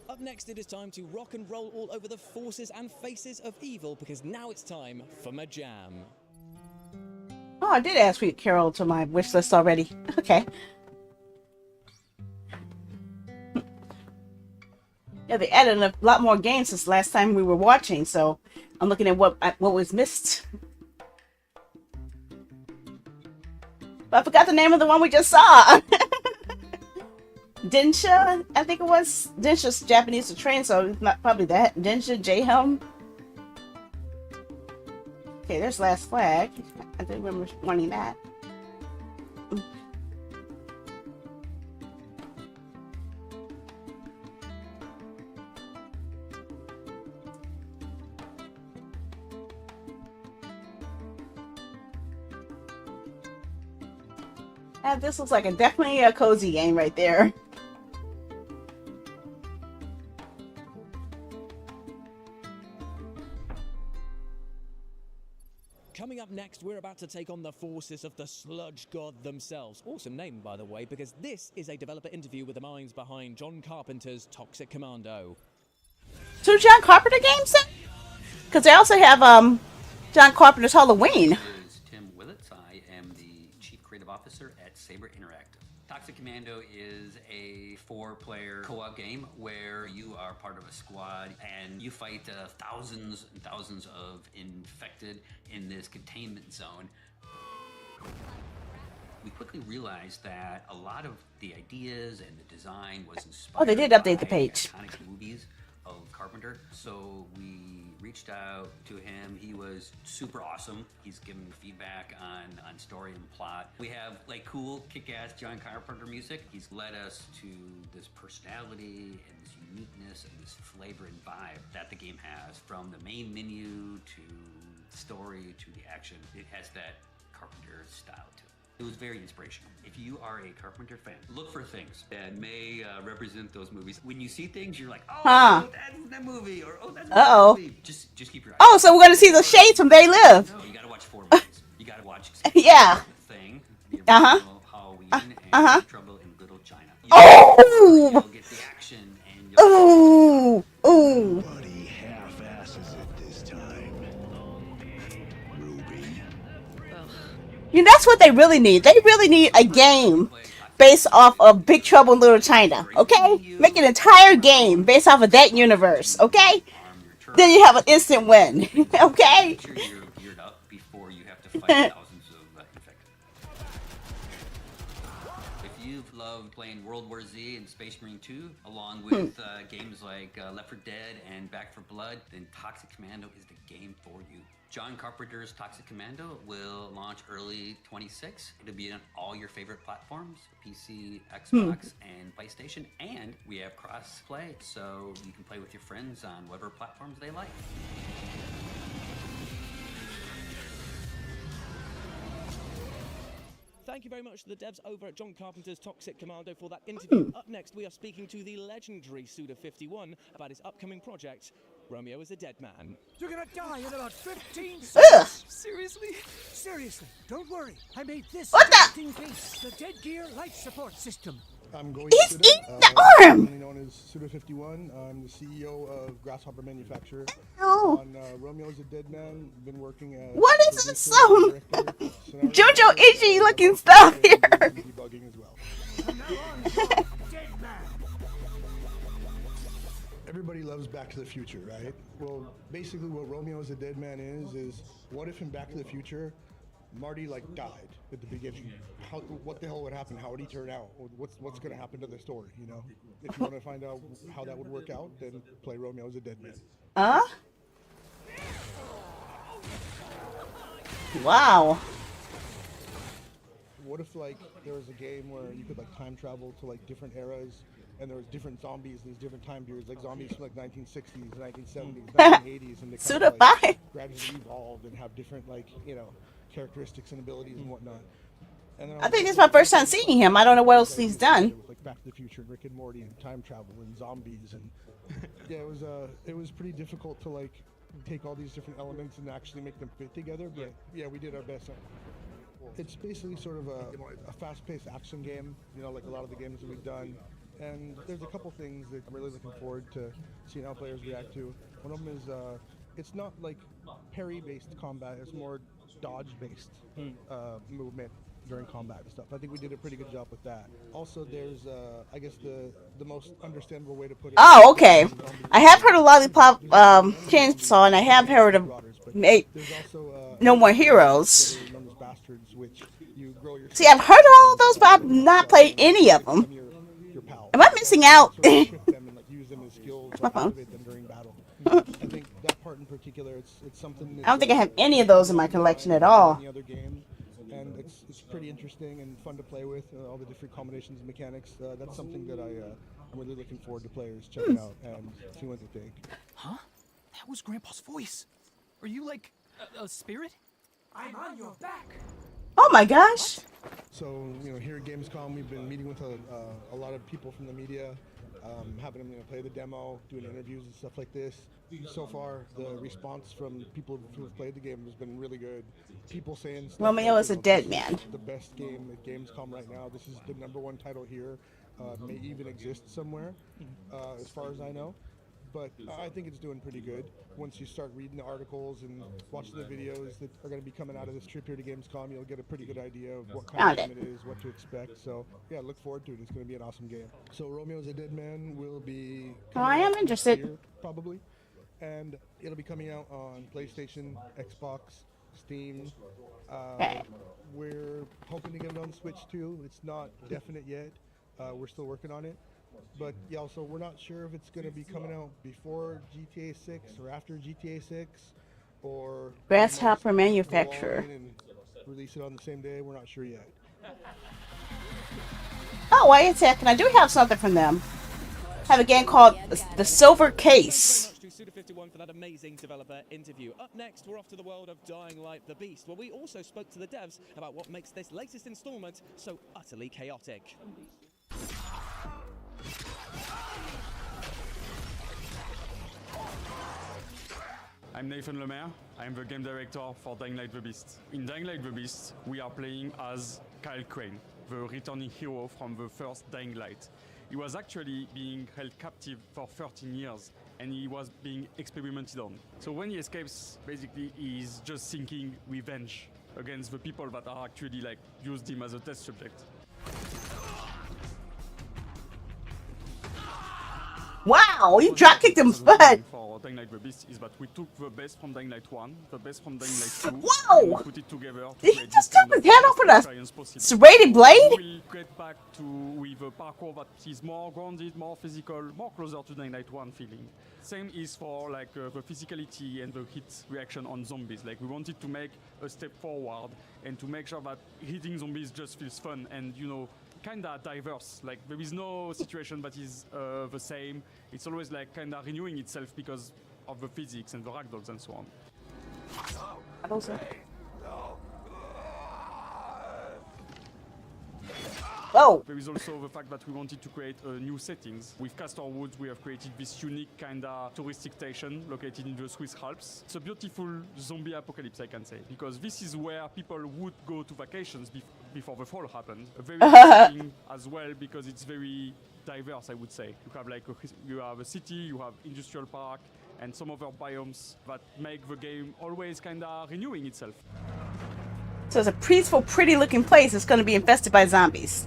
Up next, it is time to rock and roll all over the forces and faces of evil, because now it's time for my jam. Oh, I did add Sweet Carol to my wish list already. Okay. Yeah, they added a lot more games since last time we were watching, so I'm looking at what was missed. But I forgot the name of the one we just saw. Densha, I think it was. Densha's Japanese to train, so it's not probably that. Densha J-Helm. Okay, there's Last Flag. I do remember wanting that. And this looks like definitely a cozy game right there. Coming up next, we're about to take on the forces of the sludge god themselves. Awesome name, by the way, because this is a developer interview with the minds behind John Carpenter's Toxic Commando. 2 John Carpenter games then? Because they also have John Carpenter's Halloween. Is Tim Willits. I am the Chief Creative Officer at Saber Interactive. Toxic Commando is a 4-player co-op game where you are part of a squad and you fight thousands and thousands of infected in this containment zone. We quickly realized that a lot of the ideas and the design was inspired they did update the page. by iconic movies of Carpenter. So we reached out to him. He was super awesome. He's given feedback on story and plot. We have like cool kick-ass John Carpenter music. He's led us to this personality and this uniqueness and this flavor and vibe that the game has, from the main menu to the story to the action. It has that Carpenter style to it. It was very inspirational. If you are a Carpenter fan, look for things that may represent those movies. When you see things, you're like, oh, that's that movie, or oh, that's that movie. Just keep your eyes. Oh, so we're gonna see the shades from They Live. No, you gotta watch 4 movies. You gotta watch Yeah. Thing, the original Halloween, and Trouble in Little China. Oh! You'll get the action, and you'll Ooh! half-asses it this time. Ruby. You know, that's what they really need. They really need a game based off of Big Trouble in Little China, okay? Make an entire game based off of that universe, okay? Then you have an instant win, okay? Make sure you're geared up before you have to fight thousands of infected. If you've loved playing World War Z and Space Marine 2, along with games like Left 4 Dead and Back 4 Blood, then Toxic Commando is the game for you. John Carpenter's Toxic Commando will launch early 26. It'll be on all your favorite platforms, PC, Xbox, and PlayStation. And we have cross-play, so you can play with your friends on whatever platforms they like. Thank you very much to the devs over at John Carpenter's Toxic Commando for that interview. Up next, we are speaking to the legendary Suda51 about his upcoming project, Romeo is a Dead Man. You're gonna die in about 15 seconds. Seriously? Seriously, don't worry. I made this What the? just in case. The Dead Gear Life Support System. I'm going He's Suda, eating the arm! Commonly known as Suda51. I'm the CEO of Grasshopper Manufacturer. Oh. On Romeo's a Dead Man, been working as What is this? Some JoJo itchy looking stuff here. debugging as well. From now on, you're Dead Man. everybody loves Back to the Future, right? Well, basically what Romeo is a Dead Man is what if in Back to the Future, Marty like died at the beginning? What the hell would happen? How would he turn out? What's going to happen to the story? You know, if you want to find out how that would work out, then play Romeo as a Dead Man. Wow. What if like there was a game where you could like time travel to like different eras, and there was different zombies in these different time periods, like zombies from like 1960s, 1970s, 1980s, and they kind of like gradually evolved and have different like, you know, characteristics and abilities and whatnot. And I think this is my first time seeing him. I don't know what else he's done. Like Back to the Future, Rick and Morty, and time travel and zombies, and yeah, it was pretty difficult to like take all these different elements and actually make them fit together. But yeah, we did our best. It's basically sort of a fast-paced action game, you know, like a lot of the games that we've done. And there's a couple things that I'm really looking forward to seeing how players react to. One of them is it's not like parry-based combat; it's more dodge-based movement during combat and stuff. I think we did a pretty good job with that. Also, there's I guess the most understandable way to put it. Oh, okay. I have heard of Lollipop Chainsaw, and I have heard of No More Heroes. See, I've heard of all of those, but I've not played any of them. Am I missing out? It's my phone. I think that part in particular, it's something. I don't think I have any of those in my collection at all. And it's pretty interesting and fun to play with, all the different combinations and mechanics. That's something that I'm really looking forward to players checking out and seeing what they think. Huh? That was Grandpa's voice. Are you like a spirit? I'm on your back. Oh my gosh. So, you know, here at Gamescom, we've been meeting with a lot of people from the media, having them, you know, play the demo, doing interviews and stuff like this. So far, the response from people who have played the game has been really good. People saying Romeo is a dead man. The best game at Gamescom right now. This is the #1 title here. May even exist somewhere, as far as I know. But I think it's doing pretty good. Once you start reading the articles and watching the videos that are going to be coming out of this trip here to Gamescom, you'll get a pretty good idea of what kind of game it is, what to expect. So, yeah, look forward to it. It's going to be an awesome game. So, Romeo's a Dead Man will be... Oh, I am interested. Year, probably. And it'll be coming out on PlayStation, Xbox, Steam. We're hoping to get it on Switch, too. It's not definite yet. We're still working on it. But yeah, also we're not sure if it's going to be coming out before GTA 6 or after GTA 6, or Grasshopper Manufacturer. And release it on the same day. We're not sure yet. Oh, wait a second. I do have something from them. I have a game called The Silver Case. Suda51 for that amazing developer interview. Up next, we're off to the world of Dying Light the Beast, where we also spoke to the devs about what makes this latest installment so utterly chaotic. I'm Nathan Lemaire. I'm the game director for Dying Light the Beast. In Dying Light the Beast, we are playing as Kyle Crane, the returning hero from the first Dying Light. He was actually being held captive for 13 years, and he was being experimented on. So when he escapes, basically he's just seeking revenge against the people that are actually like used him as a test subject. Wow, you drop kicked him butt. For Dying Light the Beast is that we took the best from Dying Light 1, the best from Dying Light 2, Whoa! and we put it together to Did he just chop his head off with a serrated blade? We'll get back to with a parkour that is more grounded, more physical, more closer to Dying Light 1 feeling. Same is for like the physicality and the hit reaction on zombies. Like we wanted to make a step forward and to make sure that hitting zombies just feels fun and, you know, kinda diverse. Like there is no situation that is the same. It's always like kinda renewing itself because of the physics and the ragdolls and so on. I don't say. Oh. There is also the fact that we wanted to create new settings. With Castor Woods, we have created this unique kinda touristic station located in the Swiss Alps. It's a beautiful zombie apocalypse, I can say, because this is where people would go to vacations before the fall happened. Very interesting as well because it's very diverse, I would say. You have like you have a city, you have industrial park, and some other biomes that make the game always kinda renewing itself. So it's a peaceful, pretty-looking place that's going to be infested by zombies.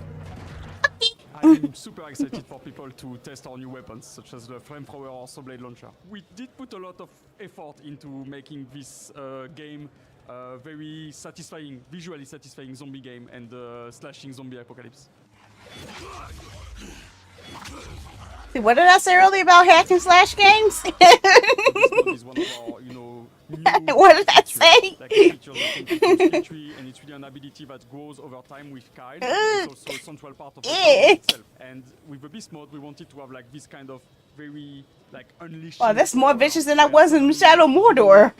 I'm super excited for people to test our new weapons, such as the flamethrower or saw blade launcher. We did put a lot of effort into making this game very satisfying, visually satisfying zombie game and slashing zombie apocalypse. What did I say earlier about hack and slash games? Is one of our, What did I say? Like a feature that skill tree, and it's really an ability that grows over time with Kyle. It's also a central part of the game itself. And with the beast mode, we wanted to have like this kind of very like unleashed. Wow, that's more vicious than I was in Shadow Mordor.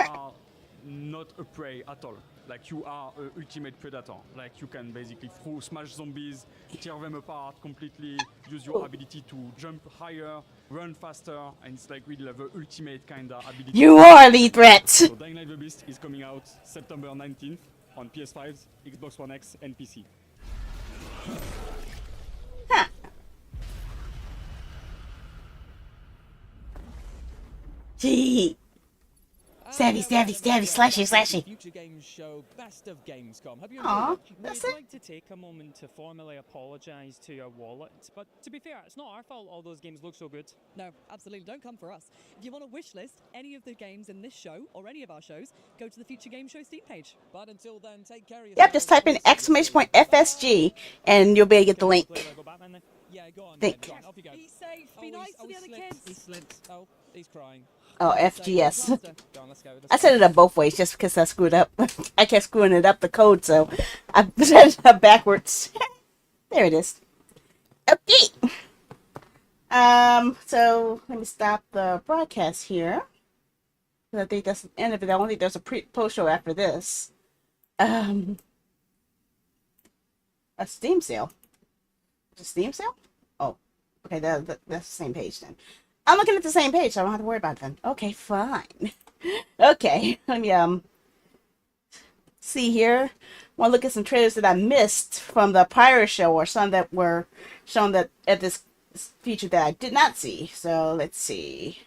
Not a prey at all. Like you are an ultimate predator. Like you can basically smash zombies, tear them apart completely, use your ability to jump higher, run faster, and it's like really like the ultimate kind of ability. You are the threat. So Dying Light the Beast is coming out September 19th on PS5, Xbox One X, and PC. Huh. Gee. Stabby, stabby, stabby, slashy, slashy. Future Games show Best of Gamescom. Have you Aw, We'd like to take a moment to formally apologise to your wallet, but to be fair, it's not our fault all those games look so good. No, absolutely, don't come for us. If you want to wish list any of the games in this show, or any of our shows, go to the Future Game Show Steam page. But until then, take care of yourself. Yep, just type in !FSG and you'll be able to get the link. Yeah, go on. Think. Go on, off you go. Be safe, be nice to the other kids. He slipped. Oh, he's crying. Oh, FGS. Go on, let's go. I set it up both ways just because I screwed up. I kept screwing it up, the code, so I set it up backwards. There it is. Okay. So let me stop the broadcast here. I think that's the end of it. I don't think there's a post show after this. A Steam sale. A Steam sale? Oh, okay. That's the same page then. I'm looking at the same page, so I don't have to worry about it then. Okay, fine. Okay, let me see here. Want to look at some trailers that I missed from the prior show, or some that were shown that at this feature that I did not see. So let's see.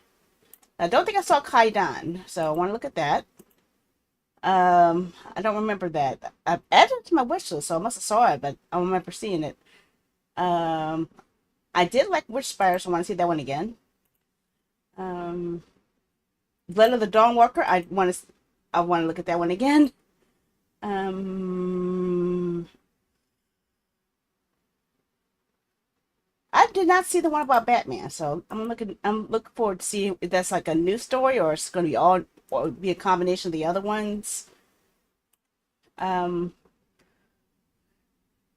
I don't think I saw Kaidan, so I want to look at that. I don't remember that. I added it to my wish list, so I must have saw it, but I don't remember seeing it. I did like Witchspire, so I want to see that one again. Blood of the Dawnwalker. I want to look at that one again. I did not see the one about Batman, so I'm looking forward to see if that's like a new story, or it's going to be all, or be a combination of the other ones. Yeah,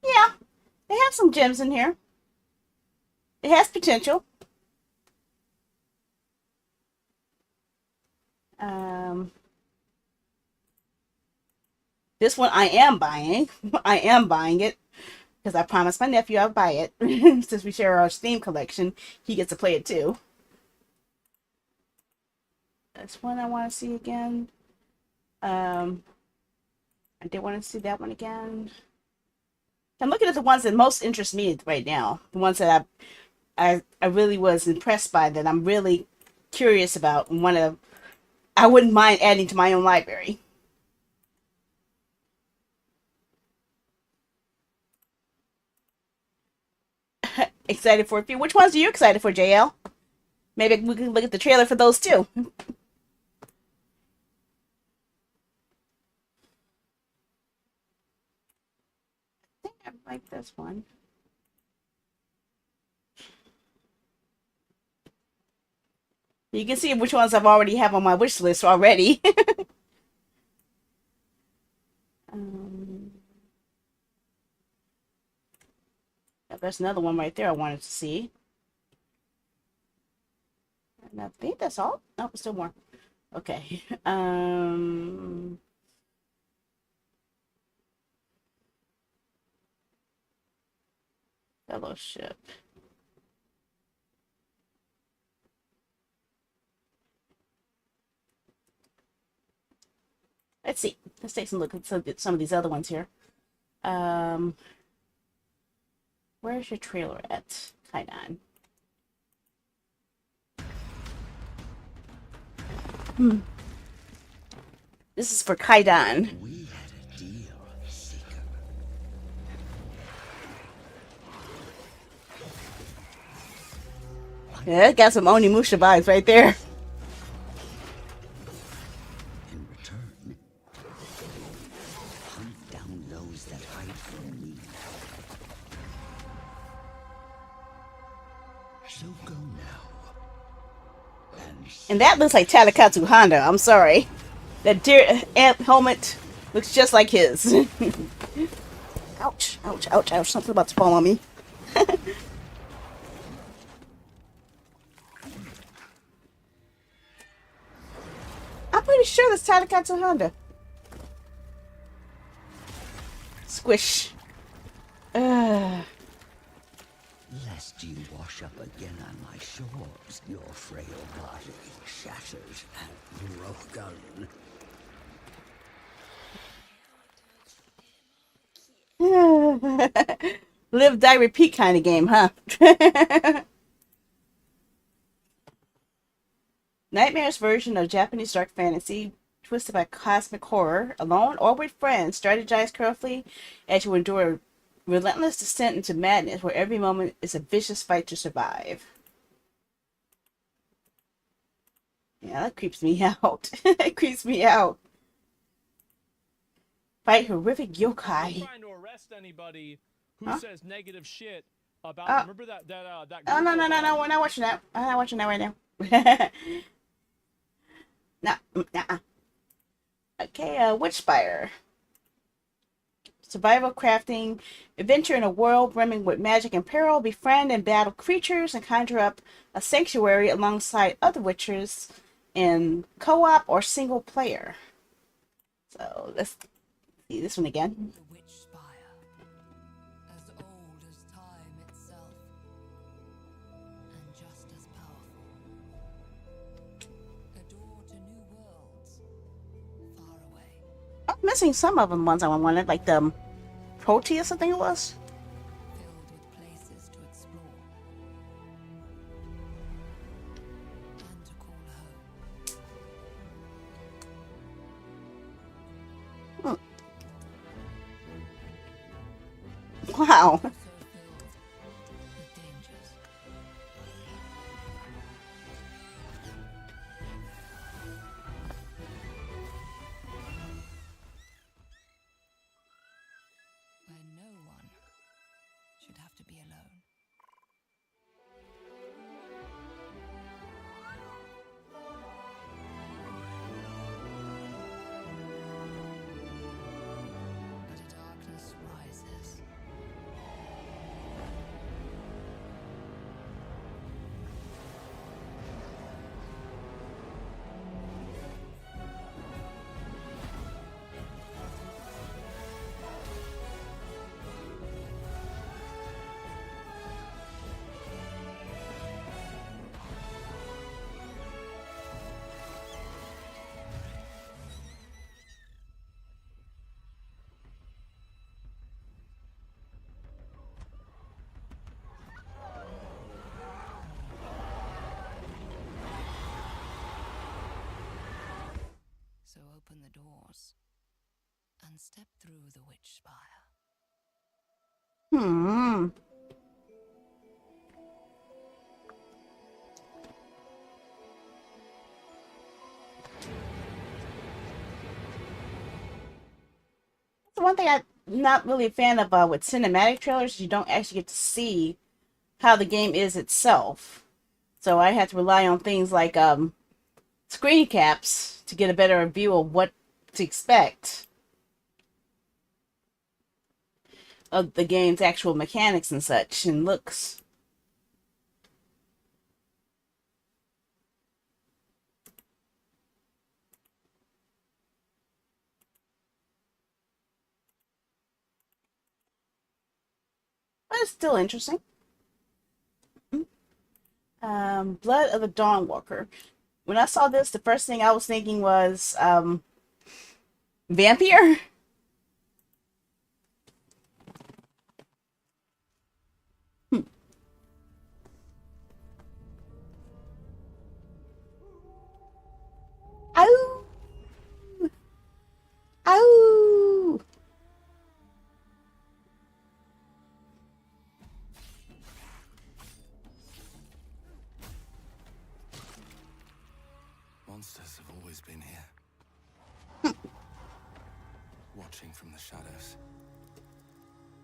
they have some gems in here. It has potential. This one I am buying. I am buying it because I promised my nephew I'll buy it. Since we share our Steam collection, he gets to play it too. That's one I want to see again. I did want to see that one again. I'm looking at the ones that most interest me right now. The ones that I really was impressed by, that I'm really curious about, and I wouldn't mind adding to my own library. Excited for a few. Which ones are you excited for, JL? Maybe we can look at the trailer for those too. I think I like this one. You can see which ones I've already have on my wish list already. There's another one right there I wanted to see. And I think that's all. Nope, still more. Okay. Fellowship. Let's see. Let's take some look at some of these other ones here. Where's your trailer at? Kaidan. This is for Kaidan. We had a deal, Seeker. Yeah, that got some Onimusha vibes right there. In return, hunt down those that hide from me. So go now. And that looks like Tadakatsu Honda. I'm sorry. That deer ant helmet looks just like his. Ouch, ouch, ouch, ouch. Something about to fall on me. I'm pretty sure that's Tadakatsu Honda. Squish. Lest you wash up again on my shores, your frail body shatters and broken. Live, die, repeat kind of game, huh? Nightmare's version of Japanese dark fantasy, twisted by cosmic horror, alone or with friends, strategize carefully as you endure a relentless descent into madness where every moment is a vicious fight to survive. Yeah, that creeps me out. It creeps me out. Fight horrific yokai. Trying to arrest anybody who Huh? says negative shit about. Oh. Remember that Oh, no, no, no, no. We're not watching that. I'm not watching that right now. Nah. Okay, Witchspire. Survival crafting. Adventure in a world brimming with magic and peril. Befriend and battle creatures and conjure up a sanctuary alongside other witchers in co-op or single player. So let's see this one again. As old as time itself, and just as powerful. A door to new worlds, far away. I'm missing some of them ones I wanted, like the Proteus, I think it was. Filled with places to explore. And to call home. Wow. Where no one should have to be alone. But a darkness rises. So open the doors and step through the witch spire. The one thing I'm not really a fan of with cinematic trailers is you don't actually get to see how the game is itself. So I had to rely on things like screen caps to get a better view of what to expect of the game's actual mechanics and such and looks. But it's still interesting. Blood of the Dawnwalker. When I saw this, the first thing I was thinking was vampire. Ow! Ow! monsters have always been here. Watching from the shadows.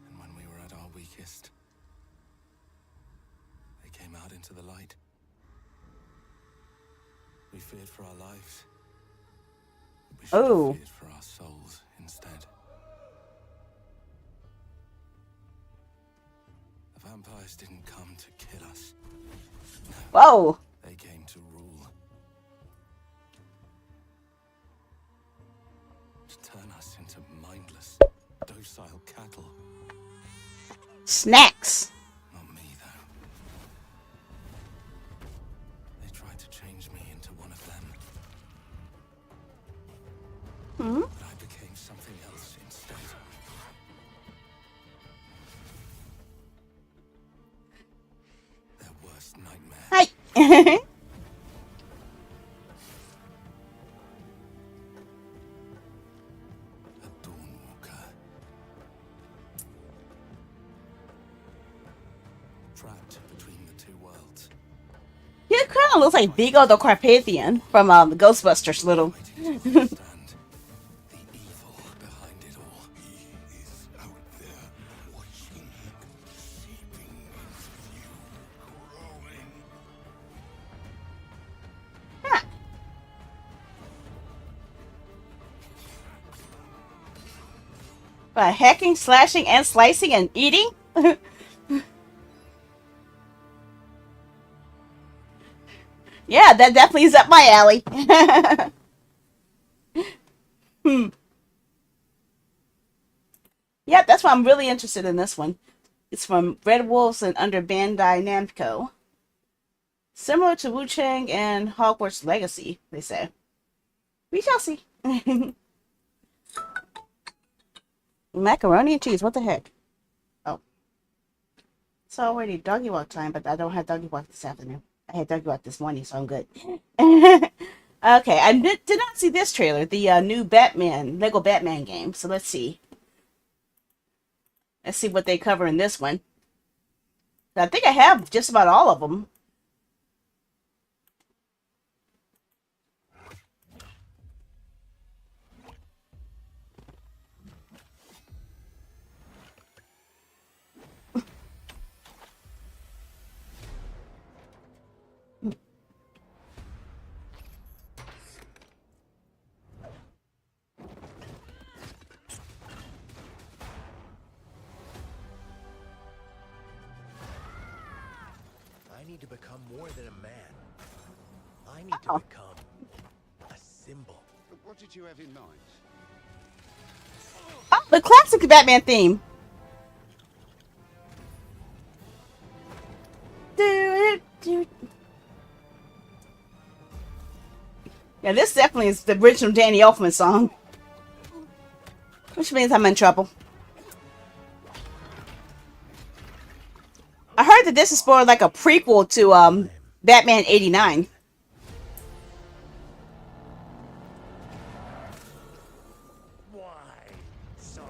And when we were at our weakest, they came out into the light. We feared for our lives. We should have feared for our souls instead. The vampires didn't come to kill us. No. Whoa. They came to rule. To turn us into mindless, docile cattle. Snacks. Not me, though. They tried to change me into one of them. But I became something else instead. Their worst nightmare. Hi. Trapped between the two worlds. He kind of looks like Vigo the Carpathian from the Ghostbusters little. Hacking, slashing, and slicing and eating? Yeah, that definitely is up my alley. Yep, that's why I'm really interested in this one. It's from Red Wolves and under Bandai Namco. Similar to Wu Chang and Hogwarts Legacy, they say. We shall see. Macaroni and cheese, what the heck? Oh. It's already doggy walk time, but I don't have doggy walk this afternoon. I had doggy walk this morning, so I'm good. Okay, I did not see this trailer, the new Batman, Lego Batman game. So let's see. Let's see what they cover in this one. I think I have just about all of them. I need to become more than a man. I need to become a symbol. What did you have in mind? Oh, the classic Batman theme. Yeah, this definitely is the original Danny Elfman song. Which means I'm in trouble. I heard that this is for like a prequel to Batman 89. Why so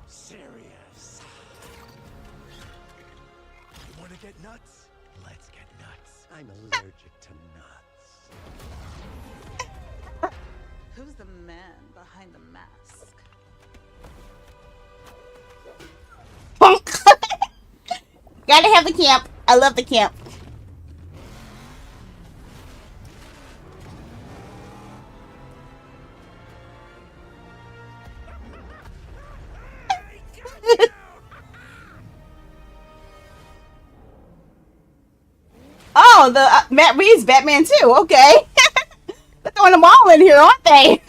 serious? You want to get nuts? Let's get nuts. I'm allergic to nuts. Who's the man behind the mask? Gotta have the camp. I love the camp. Oh, the Matt Reeves Batman too. Okay. They're throwing them all in here, aren't they?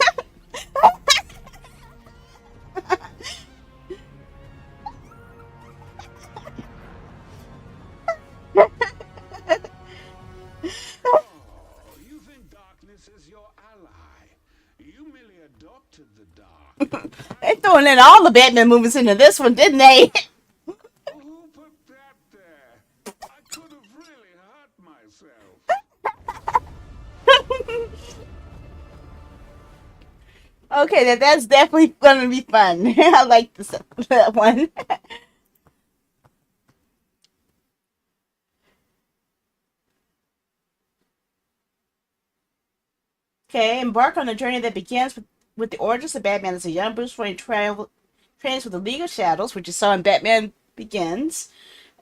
You think darkness is your ally. You merely adopted the dark. They throwing in all the Batman movies into this one, didn't they? Who put that there? I could have really hurt myself. Okay, that's definitely gonna be fun. I like this that one. Okay, embark on a journey that begins with the origins of Batman as a young Bruce Wayne trains with the League of Shadows, which you saw in Batman Begins,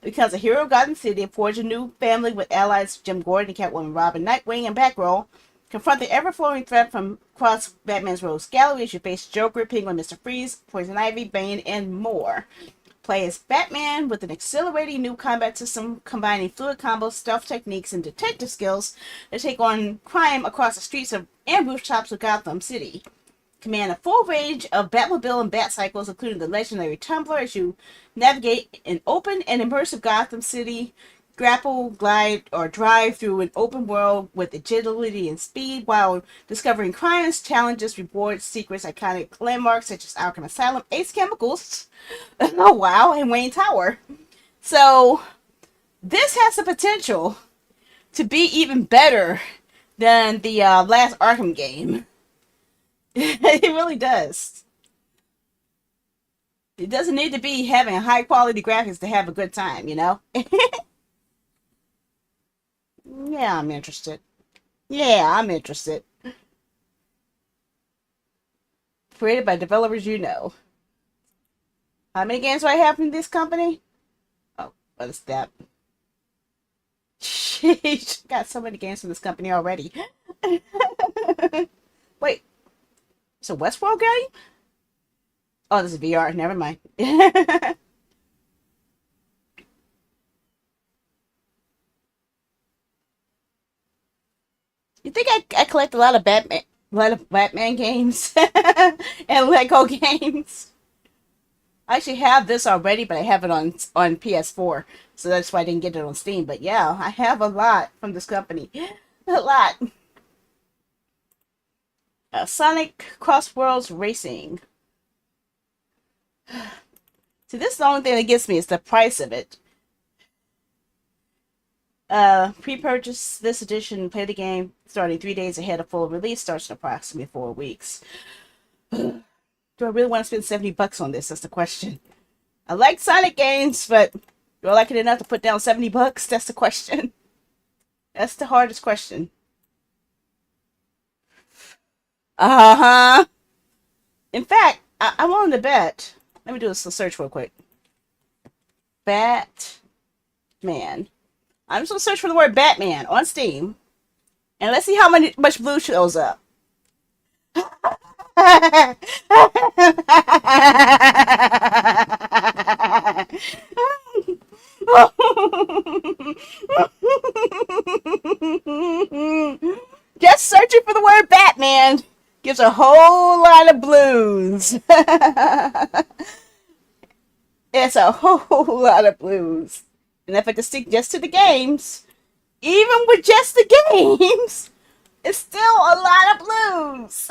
becomes a hero of Gotham City, and forges a new family with allies Jim Gordon, Catwoman, Robin, Nightwing, and Batgirl. Confront the ever-flowing threat from across Batman's rogues gallery as you face Joker, Penguin, Mr. Freeze, Poison Ivy, Bane, and more. Play as Batman with an exhilarating new combat system combining fluid combos, stealth techniques, and detective skills to take on crime across the streets and rooftops of Gotham City. Command a full range of Batmobile and Batcycles, including the legendary Tumbler, as you navigate an open and immersive Gotham City, grapple, glide, or drive through an open world with agility and speed while discovering crimes, challenges, rewards, secrets, iconic landmarks such as Arkham Asylum, Ace Chemicals, oh wow, and Wayne Tower. So this has the potential to be even better than the last Arkham game. It really does. It doesn't need to be having high quality graphics to have a good time, you know? Yeah, I'm interested. Yeah, I'm interested. Created by developers you know. How many games do I have from this company? Oh, what is that? Sheesh, got so many games from this company already. Wait, it's a Westworld game? Oh, this is VR. Never mind. You think I collect a lot of Batman games and Lego games? I actually have this already, but I have it on PS4, so that's why I didn't get it on Steam. But yeah, I have a lot from this company, a lot. Sonic Cross Worlds Racing. See, this is the only thing that gets me is the price of it. Pre-purchase this edition, play the game starting 3 days ahead of full release, starts in approximately 4 weeks. Do I really want to spend $70 on this? That's the question. I like Sonic games, but do I like it enough to put down $70? That's the question. That's the hardest question. Uh-huh. In fact, I'm willing to bet. Let me do a search real quick. Batman. I'm just going to search for the word Batman on Steam. And let's see how much blue shows up. Just searching for the word Batman gives a whole lot of blues. It's a whole lot of blues. And if I just stick just to the games, even with just the games, it's still a lot of blues.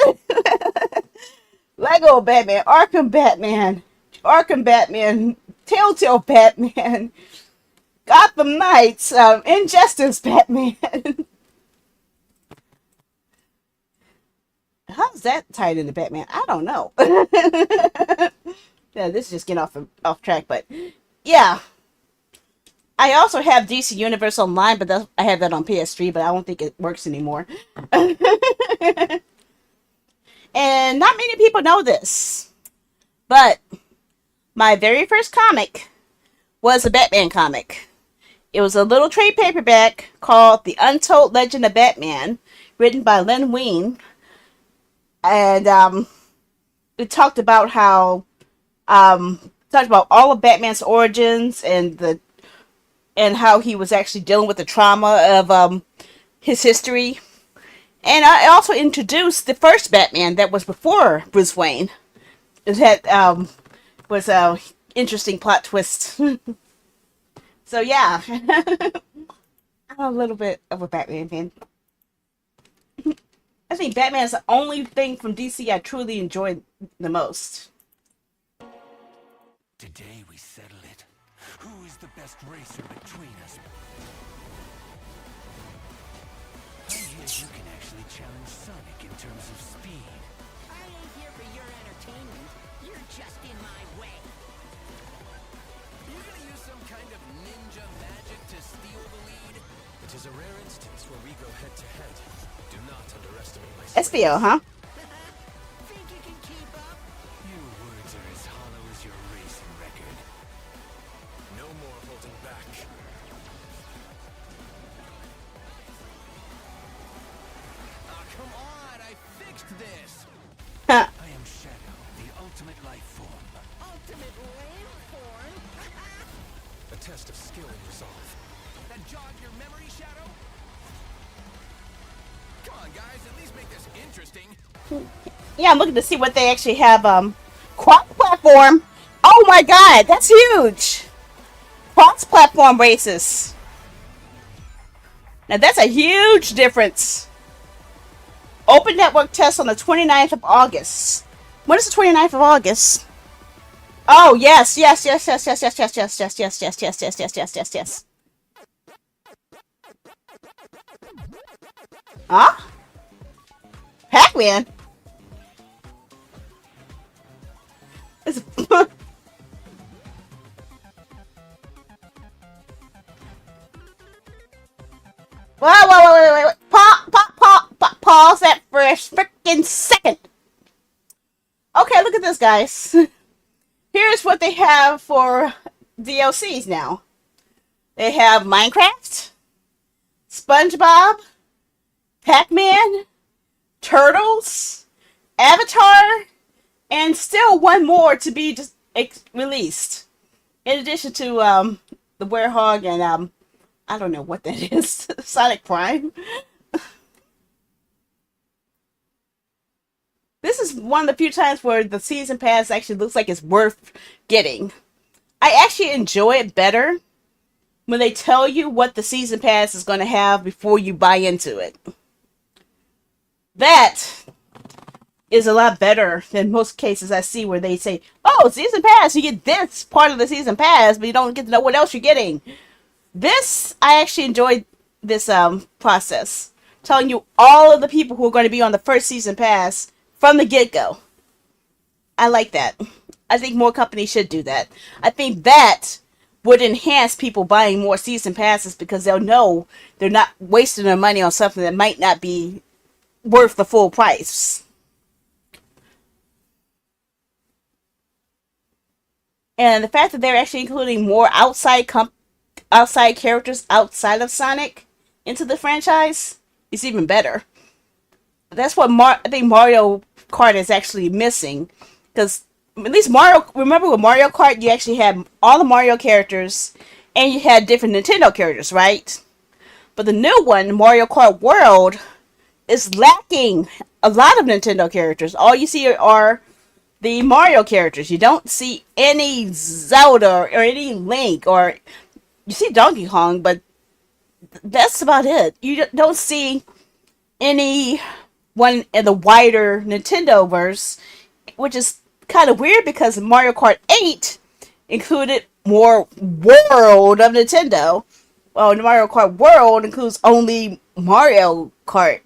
Lego Batman, Arkham Batman, Telltale Batman, Gotham Knights, Injustice Batman. How's that tied into Batman? I don't know. Yeah, this is just getting off track, but yeah. I also have DC Universe Online, but I have that on PS3, but I don't think it works anymore. And not many people know this, but my very first comic was a Batman comic. It was a little trade paperback called The Untold Legend of Batman, written by Len Wein. And it talked about how all of Batman's origins and how he was actually dealing with the trauma of his history. And I also introduced the first Batman that was before Bruce Wayne. It had was a interesting plot twist. So yeah, I'm a little bit of a Batman fan. I think Batman is the only thing from DC I truly enjoy the most. Today we settle it. Who is the best racer between us? I hear you can actually challenge Sonic in terms of speed. I ain't here for your entertainment. You're just in my way. You gonna use some kind of ninja magic to steal the lead? It is a rare instance where we go head to head. Do not underestimate SBO, huh? Your words are as hollow as your racing record. No more holding back. Ah, come on! I fixed this! I am Shadow, the ultimate life form. Ultimate life form? A test of skill and resolve. That jog your memory, Shadow? Come on, guys, at least make this interesting. Yeah, I'm looking to see what they actually have. Cross-platform. Oh my god, that's huge. Cross-platform races. Now that's a huge difference. Open network test on the 29th of August. When is the 29th of August? Oh yes, yes, yes, yes, yes, yes, yes, yes, yes, yes, yes, yes, yes, yes, yes, yes, yes. Huh? Pac-Man? Whoa, whoa, whoa, wait. Pause that for a freaking second. Okay, look at this, guys. Here's what they have for DLCs now. They have Minecraft, SpongeBob, Pac-Man, Turtles, Avatar, and still one more to be just released. In addition to the Werehog and I don't know what that is. Sonic Prime. This is one of the few times where the season pass actually looks like it's worth getting. I actually enjoy it better when they tell you what the season pass is going to have before you buy into it. That is a lot better than most cases I see where they say, oh, season pass, you get this part of the season pass, but you don't get to know what else you're getting. This, I actually enjoyed this process. Telling you all of the people who are going to be on the first season pass from the get-go. I like that. I think more companies should do that. I think that would enhance people buying more season passes because they'll know they're not wasting their money on something that might not be worth the full price. And the fact that they're actually including more outside characters outside of Sonic into the franchise is even better. That's what I think Mario Kart is actually missing, because at least Mario. Remember with Mario Kart, you actually had all the Mario characters, and you had different Nintendo characters, right? But the new one, Mario Kart World, is lacking a lot of Nintendo characters. All you see are the Mario characters. You don't see any Zelda or any Link, or you see Donkey Kong, but that's about it. You don't see any one in the wider Nintendo verse, which is kind of weird because Mario Kart 8 included more world of Nintendo. Well, Mario Kart World includes only Mario Kart.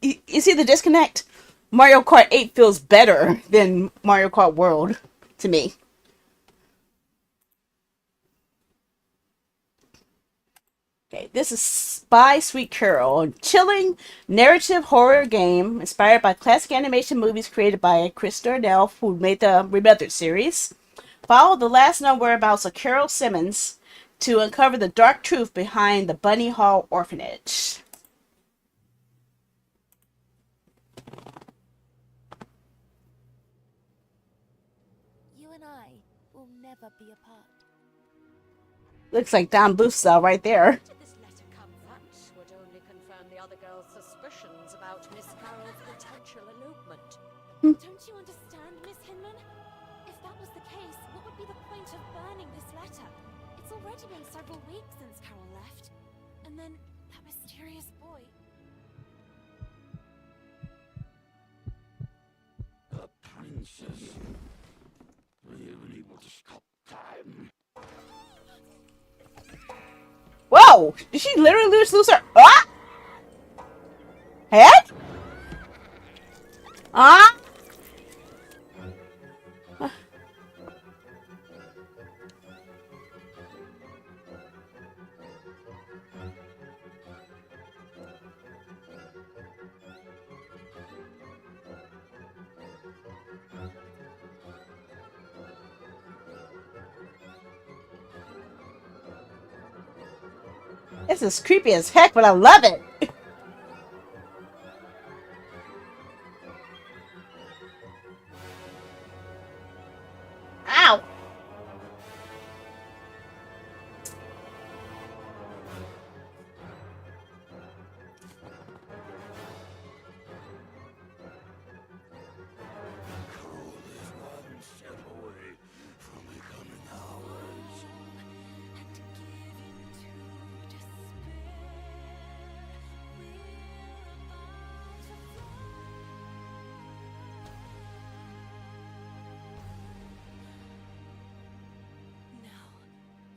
You see the disconnect? Mario Kart 8 feels better than Mario Kart World to me. Okay, this is Spy Sweet Carol, a chilling narrative horror game inspired by classic animation movies created by Chris Darnell, who made the Remembered series. Follow the last known whereabouts of Carol Simmons to uncover the dark truth behind the Bunny Hall orphanage. You and I will never be apart. Looks like Don Bluth style right there. Would only confirm the other girl's suspicions about Miss Carroll's potential elopement. Don't you understand, Miss Hinman? If that was the case, what would be the point of burning this letter? It's already been several weeks since Carol left. And then that mysterious boy. The princess. Were you able to stop time? Whoa! Did she literally lose her head? This is creepy as heck, but I love it. Ow.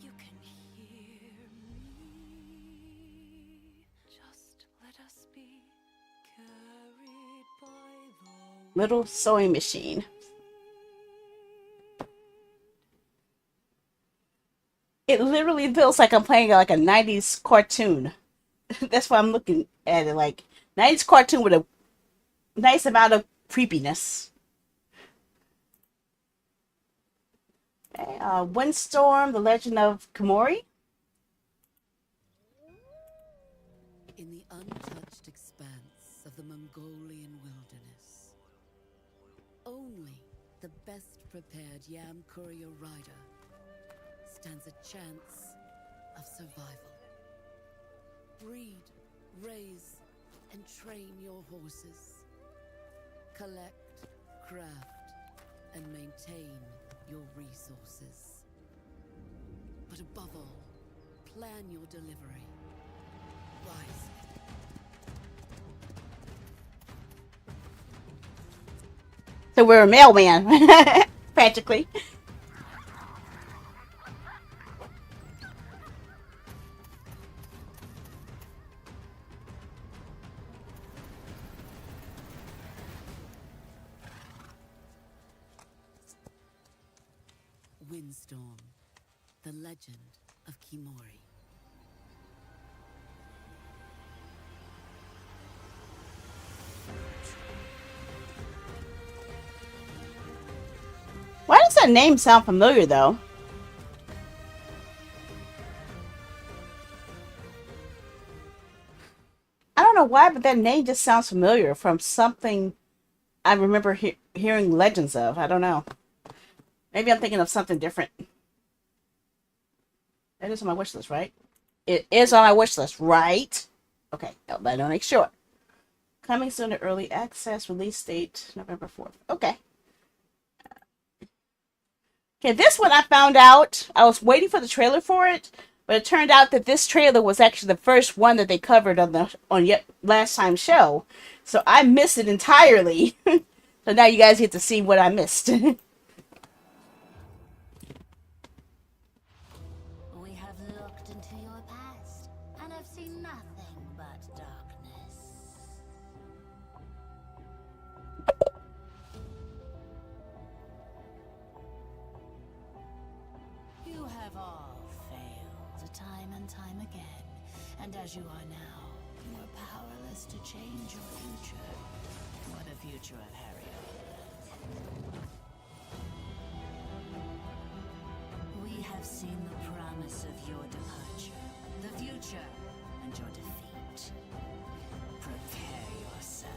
You can hear me. Just let us be carried by the Little sewing machine. It literally feels like I'm playing like a 90s cartoon. That's why I'm looking at it, like 90s cartoon with a nice amount of creepiness. Okay, Windstorm, The Legend of Komori. In the untouched expanse of the Mongolian wilderness, only the best prepared Yam courier rider stands a chance of survival. Breed, raise, and train your horses. Collect, craft, and maintain your resources. But above all, plan your delivery wisely. So we're a mailman, practically. Windstorm, the legend of Kimori. Why does that name sound familiar, though? I don't know why, but that name just sounds familiar from something I remember hearing legends of. I don't know. Maybe I'm thinking of something different. That is on my wish list, right? It is on my wish list, right? Okay, I want to make sure. Coming soon to early access, release date November 4th. Okay. Okay, this one I found out. I was waiting for the trailer for it, but it turned out that this trailer was actually the first one that they covered on last time's show. So I missed it entirely. So now you guys get to see what I missed. We have looked into your past and have seen nothing but darkness. You have all failed time and time again, and as you are now, you are powerless to change your future or the future of Harriet. We have seen the promise of your departure, the future, and your defeat. Prepare yourself.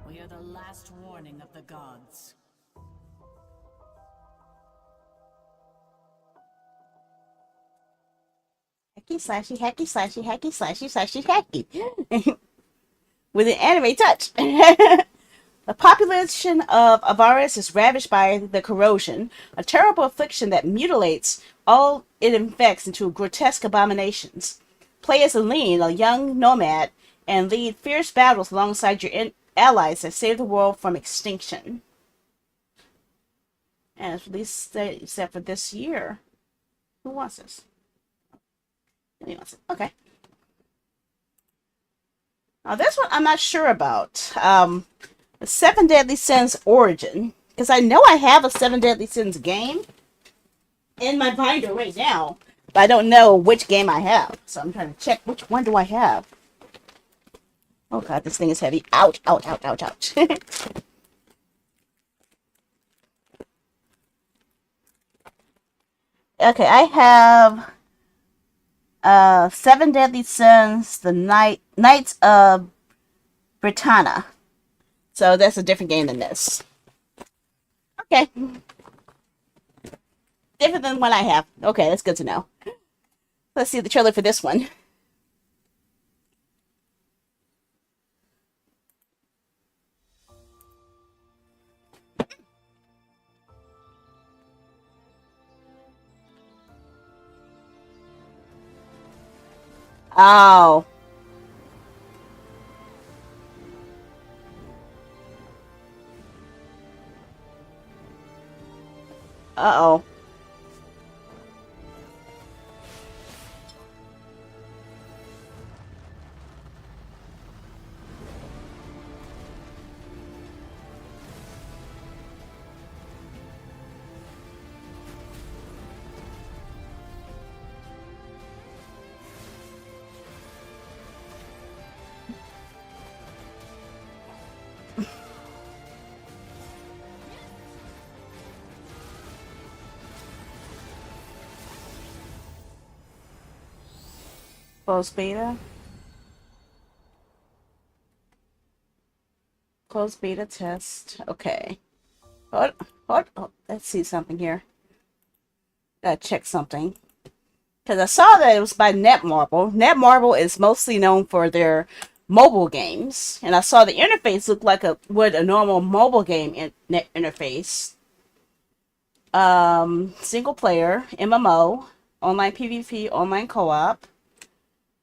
We are the last warning of the gods. Hacky slashy, hacky slashy, hacky slashy, slashy hacky. With an anime touch. The population of Avaris is ravaged by the corrosion, a terrible affliction that mutilates all it infects into grotesque abominations. Play as Aline, a young nomad, and lead fierce battles alongside your allies that save the world from extinction. And it's released except for this year. Who wants this? Nobody wants it. Okay. Now this one I'm not sure about. The Seven Deadly Sins Origin. Because I know I have a Seven Deadly Sins game in my binder right now. But I don't know which game I have. So I'm trying to check which one do I have. Oh god, this thing is heavy. Ouch, ouch, ouch, ouch, ouch. Okay, I have Seven Deadly Sins, the Knights of Britannia. So that's a different game than this. Okay. Different than what I have. Okay, that's good to know. Let's see the trailer for this one. Oh. Uh-oh. Closed beta. Closed beta test. Okay. Hold. Let's see something here. Gotta check something. Because I saw that it was by Netmarble. Netmarble is mostly known for their mobile games. And I saw the interface look like a normal mobile game interface. Single player, MMO, online PvP, online co-op.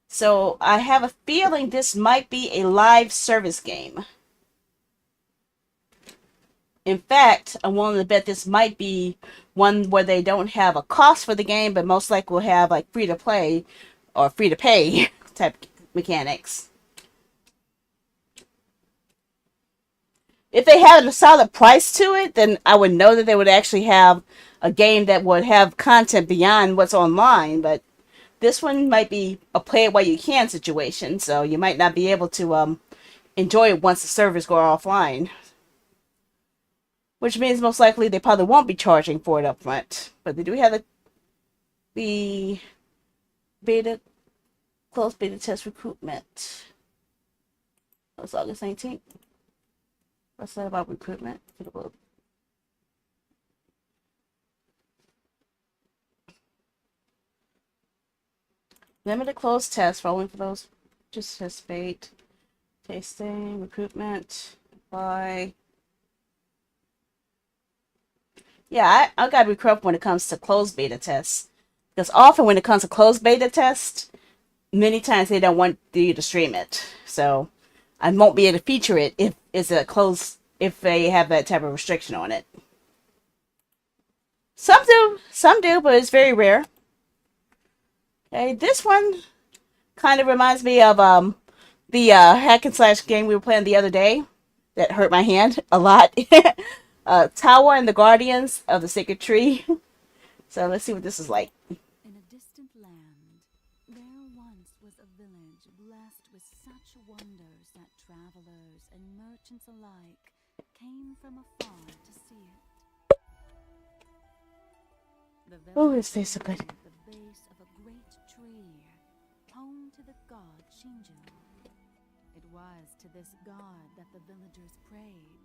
So I have a feeling this might be a live service game. In fact, I'm willing to bet this might be one where they don't have a cost for the game, but most likely will have like free to play or free to pay type mechanics. If they had a solid price to it, then I would know that they would actually have a game that would have content beyond what's online, but this one might be a play it while you can situation, so you might not be able to enjoy it once the servers go offline. Which means most likely they probably won't be charging for it up front. But they do have the closed beta test recruitment. That's August 19th. What's that about recruitment? Limited closed test rolling for those. Just participate. Tasting, recruitment, apply. Yeah, I gotta be careful when it comes to closed beta tests. Because often when it comes to closed beta tests, many times they don't want you to stream it. So I won't be able to feature it if they have that type of restriction on it. Some do, but it's very rare. Okay, this one kind of reminds me of the hack and slash game we were playing the other day that hurt my hand a lot. Tower and the Guardians of the Sacred Tree. So let's see what this is like. In a distant land, there once was a village blessed with such wonders that travelers and merchants alike came from afar to see it. Oh, his face so good. At the base of a great tree, home to the god Shinju. It was to this god that the villagers prayed.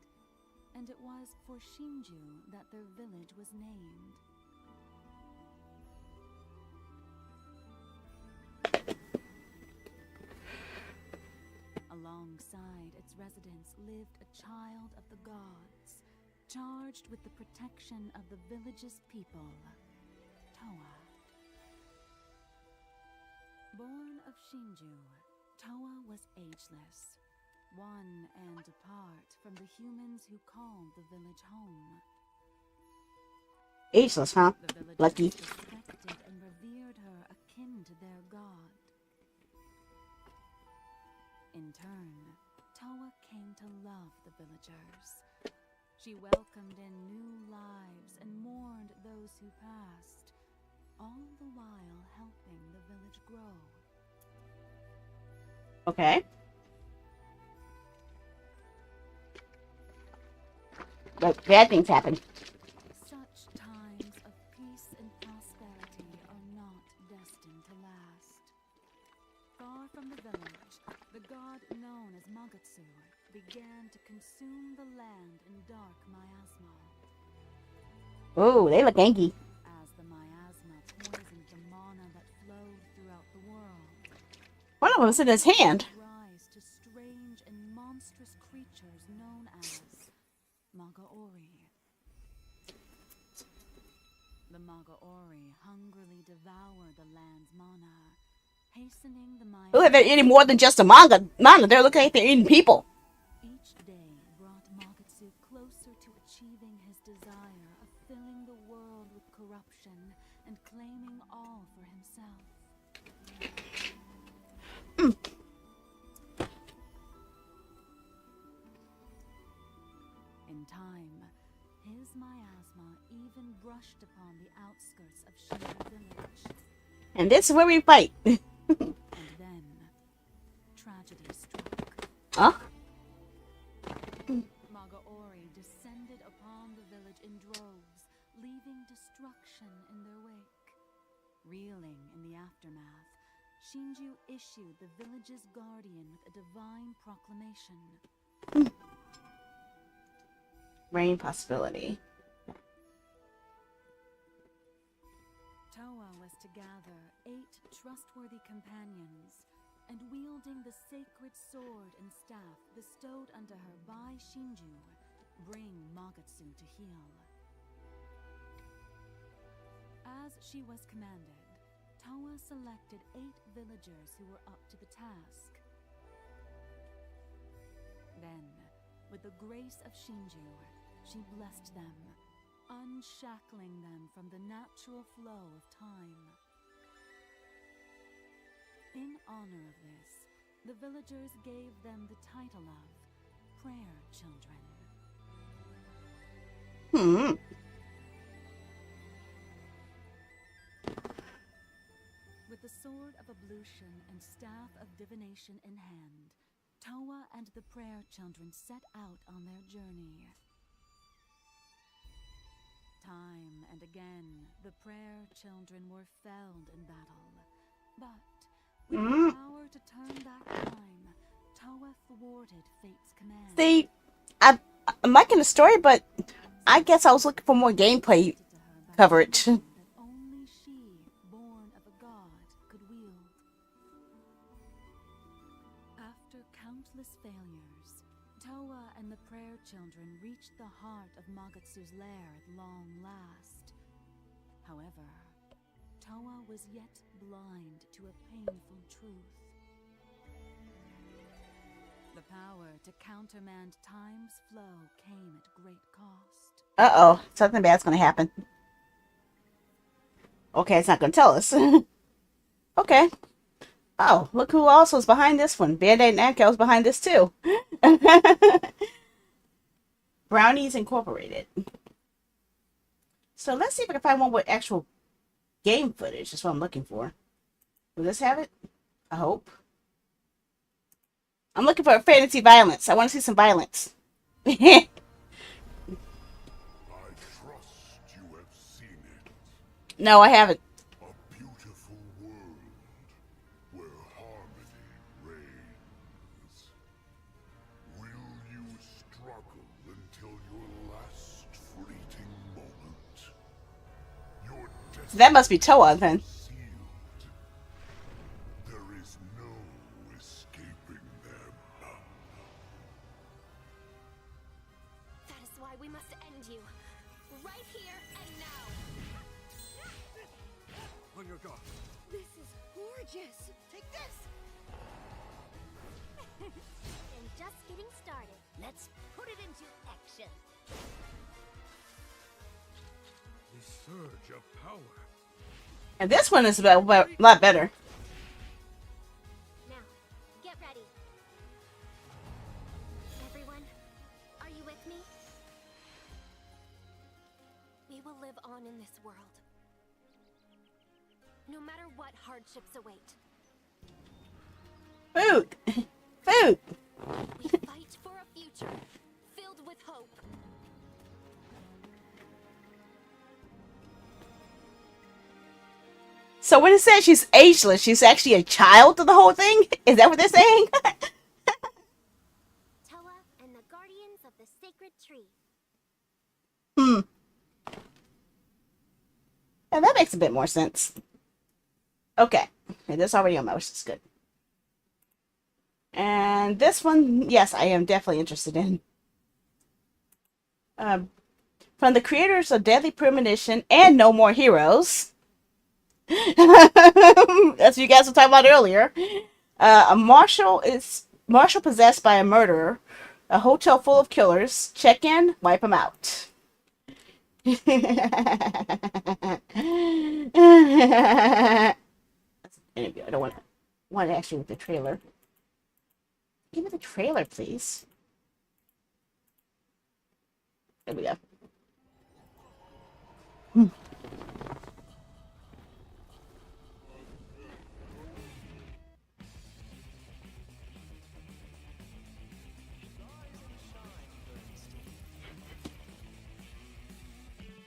And it was for Shinju that their village was named. Alongside its residents lived a child of the gods, charged with the protection of the village's people, Toa. Born of Shinju, Toa was ageless. One and apart from the humans who called the village home. Ageless, huh? Lucky. Respected and revered her akin to their god. In turn, Toa came to love the villagers. She welcomed in new lives and mourned those who passed, all the while helping the village grow. Okay. Like bad things happen. Such times of peace and prosperity are not destined to last. Far from the village, the god known as Magatsu began to consume the land in dark miasma. Oh, they look angry. As the miasma poisoned the mana that flowed throughout the world. One of them's in his hand. Rise to strange and monstrous creatures known as Magaori. The Magaori hungrily devour the land's mana, hastening the miasma. Look like they're eating more than just a manga. They're looking like they're eating people. Each day brought Magatsu closer to achieving his desire of filling the world with corruption and claiming all for himself. In time, his miasma even brushed upon the outskirts of Shinju village. And this is where we fight. And then, tragedy struck. Huh? Magaori descended upon the village in droves, leaving destruction in their wake. Reeling in the aftermath, Shinju issued the village's guardian with a divine proclamation. Rain possibility. Toa was to gather 8 trustworthy companions, and wielding the sacred sword and staff bestowed unto her by Shinju, bring Magatsu to heal. As she was commanded, Toa selected 8 villagers who were up to the task. Then, with the grace of Shinju, she blessed them, unshackling them from the natural flow of time. In honor of this, the villagers gave them the title of Prayer Children. With the sword of ablution and staff of divination in hand, Toa and the Prayer Children set out on their journey. Time and again, the Prayer Children were felled in battle, but with the power to turn back time, Toa thwarted fate's command. See, I'm liking the story, but I guess I was looking for more gameplay coverage. That only she, born of a god, could wield. After countless failures, Toa and the Prayer Children reached the heart of Magatsu's lair at long last. However, Toa was yet blind to a painful truth. The power to countermand time's flow came at great cost. Uh-oh, something bad's gonna happen. Okay, it's not gonna tell us. Okay. Oh, look who else was behind this one. Bandai Namco was behind this too. Brownies Incorporated. So let's see if I can find one with actual game footage. That's what I'm looking for. Will this have it? I hope. I'm looking for fantasy violence. I want to see some violence. I trust you have seen it. No, I haven't. A beautiful world where harmony reigns. Will you struggle until your last fleeting moment? Your So that must be Toa then. There is no escaping them. That is why we must end you. Right here and now. On your guard. This is gorgeous. Take this. And just getting started. Let's put it into action. The surge of power. And this one is a lot better. Now, get ready. Everyone, are you with me? We will live on in this world. No matter what hardships await. Food! Food! We fight for a future filled with hope. So when it says she's ageless, she's actually a child to the whole thing? Is that what they're saying? Toa and the guardians of the sacred tree. Hmm. Yeah, that makes a bit more sense. Okay. And that's already on my wish. That's good. And this one, yes, I am definitely interested in. From the creators of Deadly Premonition and No More Heroes. That's what you guys were talking about earlier. A marshal possessed by a murderer. A hotel full of killers. Check in, wipe them out. Anyway, I don't want to actually with the trailer. Give me the trailer, please. There we go.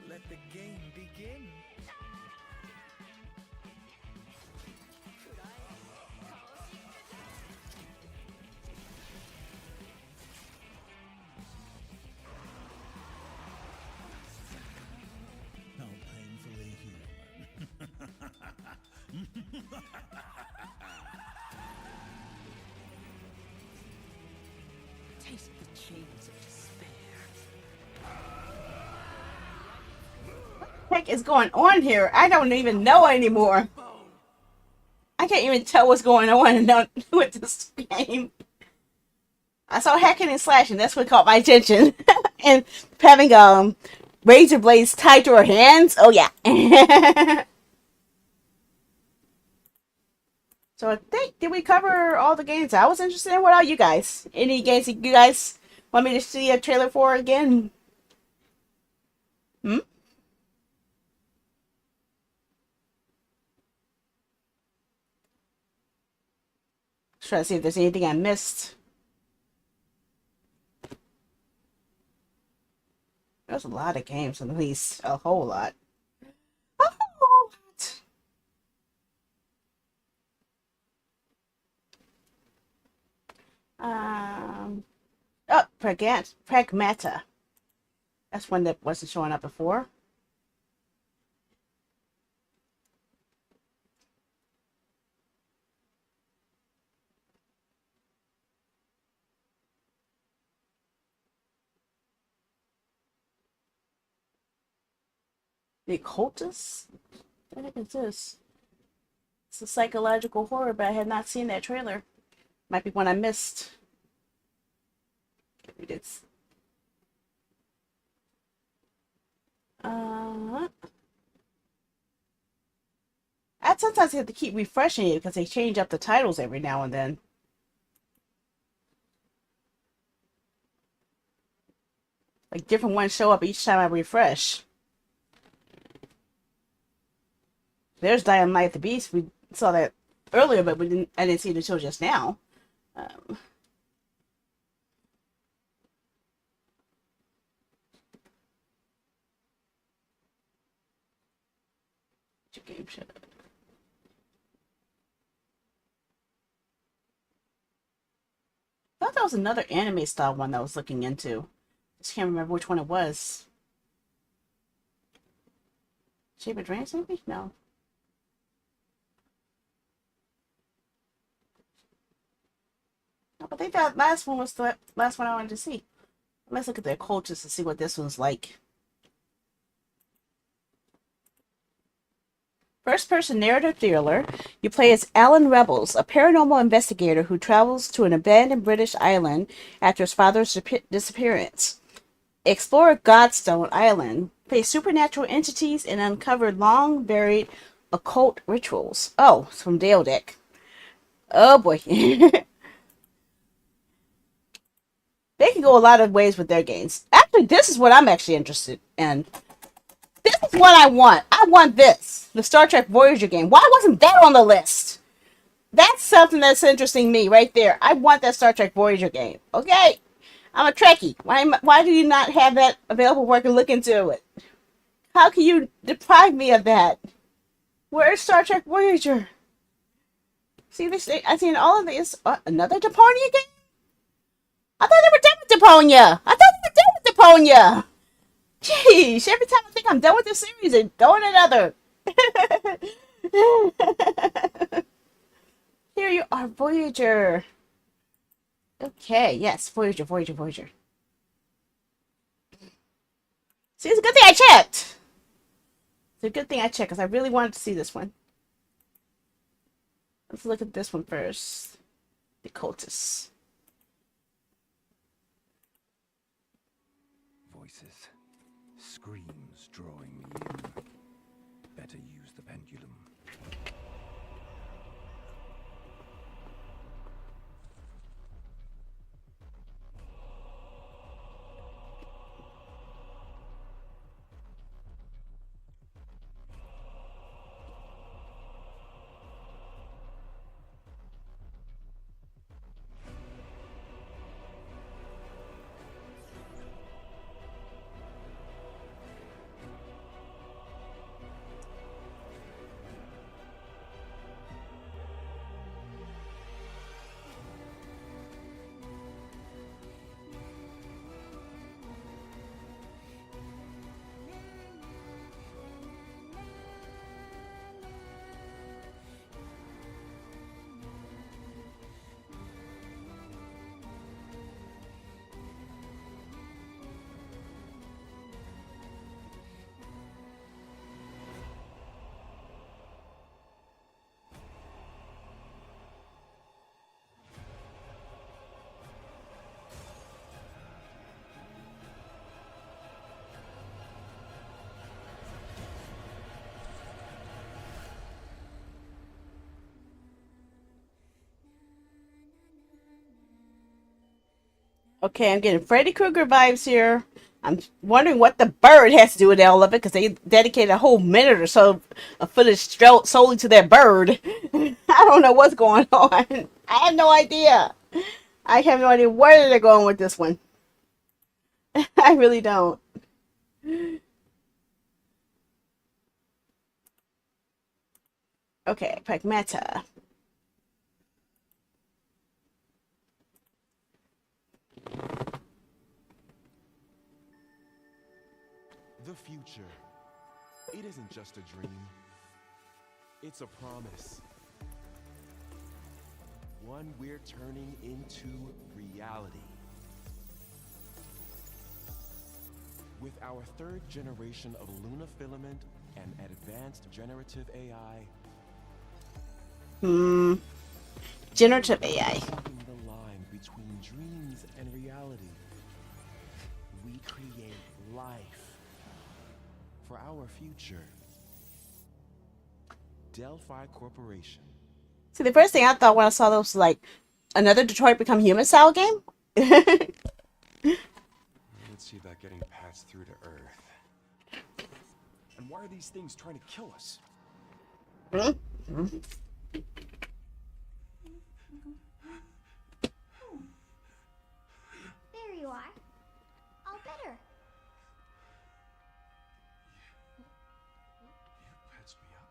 Let the game begin. How painfully human. Taste the chains of despair. What the heck is going on here? I don't even know anymore. I can't even tell what's going on with this game. I saw hacking and slashing. That's what caught my attention. And having razor blades tied to her hands. Oh yeah. So I think, did we cover all the games I was interested in? What are you guys? Any games you guys want me to see a trailer for again? Hmm? Trying to see if there's anything I missed. There's a lot of games, at least a whole lot. A whole lot. Oh, Pragmata. That's one that wasn't showing up before. The Occultist? What the heck is this? It's a psychological horror, but I had not seen that trailer. Might be one I missed. It's I sometimes have to keep refreshing it because they change up the titles every now and then. Like different ones show up each time I refresh. There's Dynamite the Beast. We saw that earlier, but I didn't see it until just now. Game show. I thought that was another anime style one that I was looking into. Just can't remember which one it was. Shape of Dreams, maybe? No. No, but I think that last one was the last one I wanted to see. Let's look at their cultures to see what this one's like. First-person narrative thriller. You play as Alan Rebels, a paranormal investigator who travels to an abandoned British island after his father's disappearance. Explore Godstone Island, face supernatural entities, and uncover long-buried occult rituals. Oh, it's from Dale Deck. Oh boy. They can go a lot of ways with their games. Actually, this is what I'm actually interested in. This is what I want. I want this. The Star Trek Voyager game. Why wasn't that on the list? That's something that's interesting me right there. I want that Star Trek Voyager game. Okay? I'm a Trekkie. Why do you not have that available where I can look into it? How can you deprive me of that? Where's Star Trek Voyager? See this? I seen all of this. Another Deponia game? I thought they were done with Deponia. Jeez, every time I think I'm done with this series, they're going another. Here you are, Voyager. Okay, yes, Voyager. See, it's a good thing I checked. It's a good thing I checked because I really wanted to see this one. Let's look at this one first. The Cultists. Voices, screams drawing me in. Better use the pendulum. Okay, I'm getting Freddy Krueger vibes here. I'm wondering what the bird has to do with all of it because they dedicated a whole minute or so of footage solely to that bird. I don't know what's going on. I have no idea. I have no idea where they're going with this one. I really don't. Okay, Pragmata. The future. It isn't just a dream. It's a promise. One we're turning into reality. With our third generation of Luna filament and advanced generative AI. Generative AI. Walking the line between dreams and reality. We create life for our future. Delphi Corporation. See, the first thing I thought when I saw this was like another Detroit Become Human style game. Let's see about getting passed through to Earth. And why are these things trying to kill us? There you are. All better. You patched me up.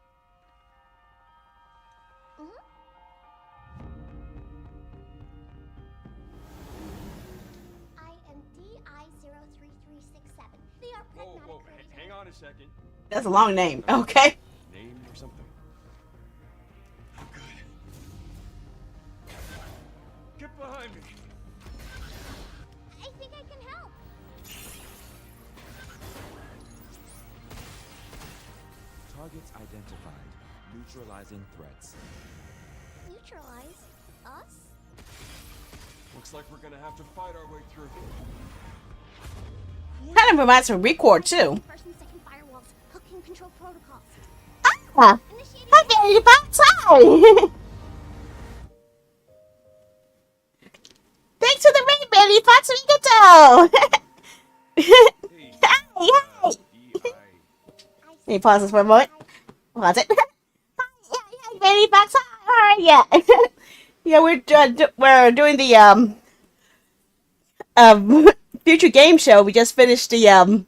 I am DI-03367. They are pragmatic. Whoa, hang on a second. That's a long name. Okay. Name or something? I'm good. Get behind me. I think I can help. Targets identified. Neutralizing threats. Neutralize us? Looks like we're gonna have to fight our way through. Kind of reminds me of Record too. First and second firewalls. Hooking control protocols. Ah, I'm ready to outside. Thanks for the raid, Betty Fox Rigato. Hi. Let me pause this for a moment. Pause it. Hi, Betty Fox. How are ya? Yeah, we're doing the future game show. We just finished the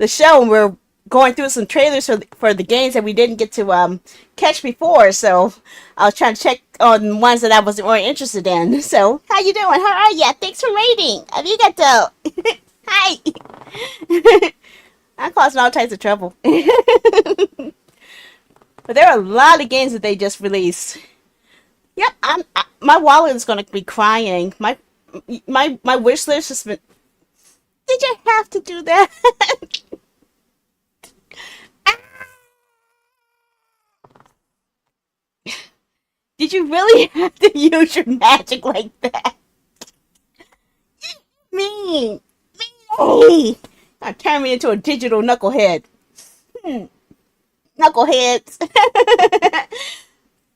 show, and we're going through some trailers for the games that we didn't get to catch before. So I was trying to check on ones that I wasn't really interested in. So how you doing? How are ya? Thanks for rating. Arigato. Hi. I'm causing all types of trouble. But there are a lot of games that they just released. Yep, my wallet is going to be crying. My wish list has been. Did you have to do that? Did you really have to use your magic like that? Me. Hey. Turn me into a digital knucklehead. Knuckleheads.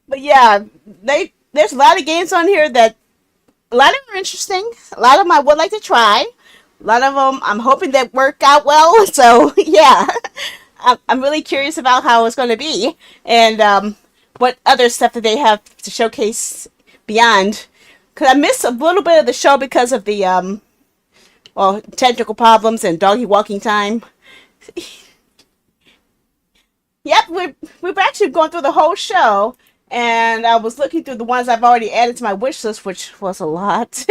But yeah, there's a lot of games on here that a lot of them are interesting. A lot of them I would like to try. A lot of them I'm hoping that work out well. So yeah, I'm really curious about how it's going to be and what other stuff that they have to showcase beyond. Cause I missed a little bit of the show because of the technical problems and doggy walking time. Yep, we've actually gone through the whole show, and I was looking through the ones I've already added to my wish list, which was a lot,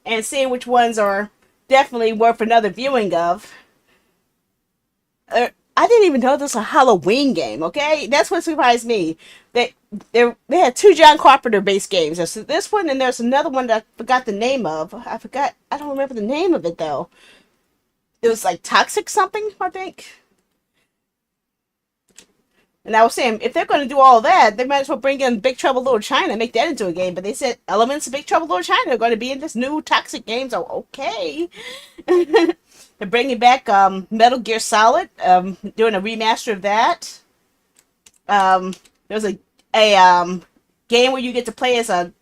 and seeing which ones are definitely worth another viewing of. I didn't even know this was a Halloween game. Okay, that's what surprised me. They had two John Carpenter based games. There's this one, and there's another one that I forgot the name of. I don't remember the name of it though. It was like Toxic something, I think. And I was saying, if they're going to do all that, they might as well bring in Big Trouble Little China and make that into a game. But they said elements of Big Trouble Little China are going to be in this new Toxic game. So, okay. They're bringing back Metal Gear Solid, doing a remaster of that. There's a game where you get to play as a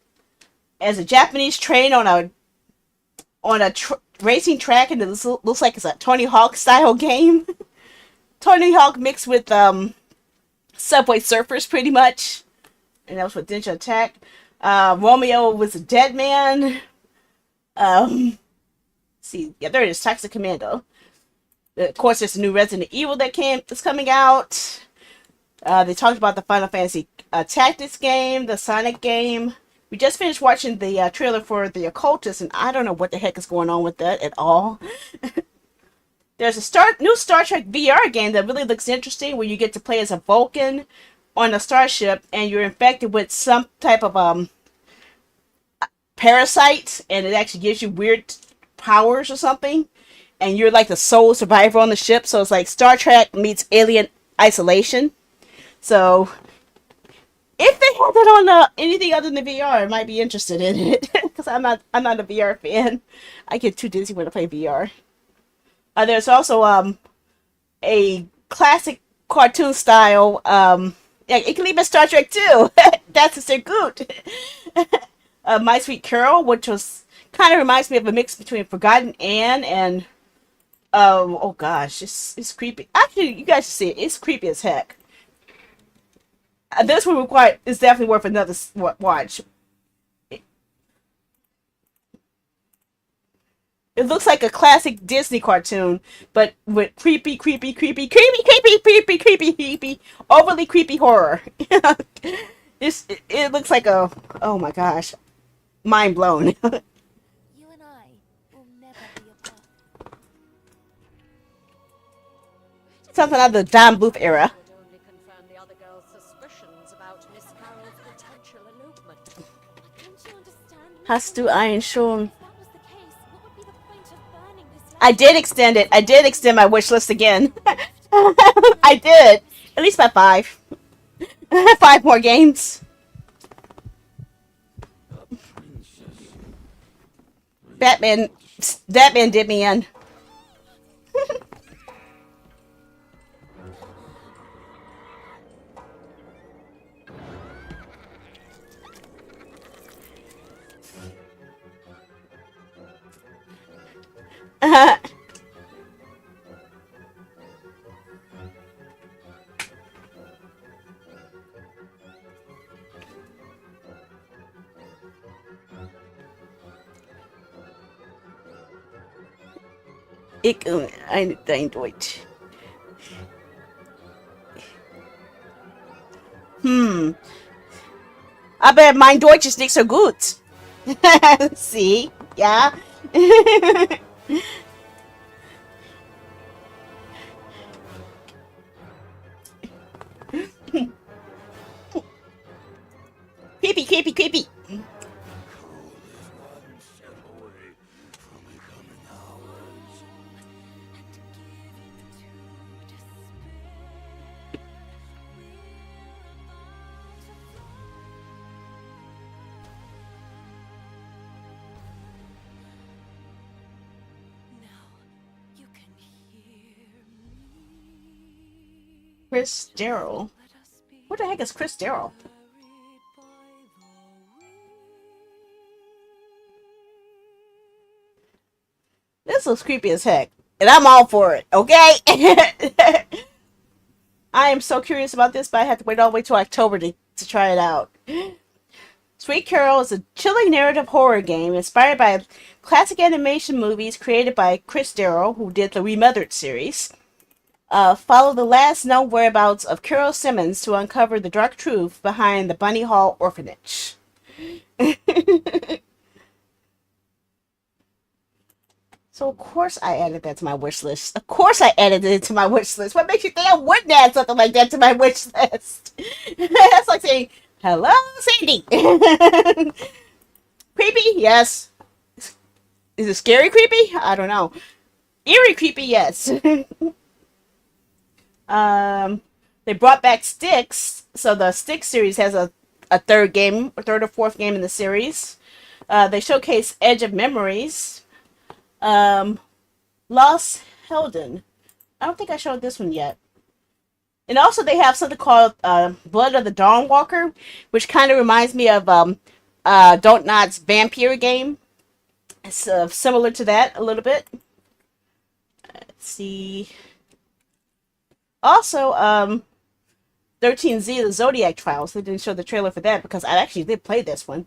Japanese train on a racing track, and it looks like it's a Tony Hawk style game. Tony Hawk mixed with Subway Surfers, pretty much. And that was with Ninja Attack. Romeo was a dead man. See, yeah, there it is, Toxic Commando. Of course, there's a new Resident Evil that's coming out. They talked about the Final Fantasy Tactics game, the Sonic game. We just finished watching the trailer for The Occultist, and I don't know what the heck is going on with that at all. There's a new Star Trek VR game that really looks interesting, where you get to play as a Vulcan on a starship, and you're infected with some type of parasite, and it actually gives you weird powers or something, and you're like the sole survivor on the ship. So it's like Star Trek meets Alien Isolation. So if they had that on anything other than the VR, I might be interested in it because I'm not a VR fan. I get too dizzy when I play VR. There's also a classic cartoon style. It can be Star Trek too. That's so good. My Sweet Carol, which was kind of reminds me of a mix between Forgotten Anne and oh gosh, it's creepy. Actually, you guys should see it. It's creepy as heck. This one is definitely worth another watch. It looks like a classic Disney cartoon, but with creepy, overly creepy horror. It looks like oh my gosh, mind blown. You and I will never be apart. Something out of the Don Bluth era. Would only confirm the other girl's suspicions about Miss Carroll's potential elopement. Don't you understand? Hast du einen schon? If that was the case, what would be the point of burning this I did extend it. I did extend my wish list again. I did. At least by 5. 5 more games. Batman did me in. Ich ein Deutsch. I bet mein Deutsch ist nicht so gut. See? Yeah. Creepy, creepy, creepy. Chris Darrell. What the heck is Chris Darrell? This looks creepy as heck. And I'm all for it, okay? I am so curious about this, but I have to wait all the way till October to try it out. Sweet Carol is a chilling narrative horror game inspired by classic animation movies created by Chris Darrell, who did the Remothered series. Follow the last known whereabouts of Carol Simmons to uncover the dark truth behind the Bunny Hall orphanage. So of course I added that to my wish list. Of course I added it to my wish list. What makes you think I wouldn't add something like that to my wish list? That's like saying, hello, Sandy. Creepy? Yes. Is it scary creepy? I don't know. Eerie creepy? Yes. They brought back Styx. So the Styx series has a third game, a third or fourth game in the series. They showcase Edge of Memories. Lost Helden. I don't think I showed this one yet. And also they have something called Blood of the Dawnwalker, which kind of reminds me of Don't Nod's vampire game. It's similar to that a little bit. Let's see. Also, 13Z, the Zodiac Trials. They didn't show the trailer for that because I actually did play this one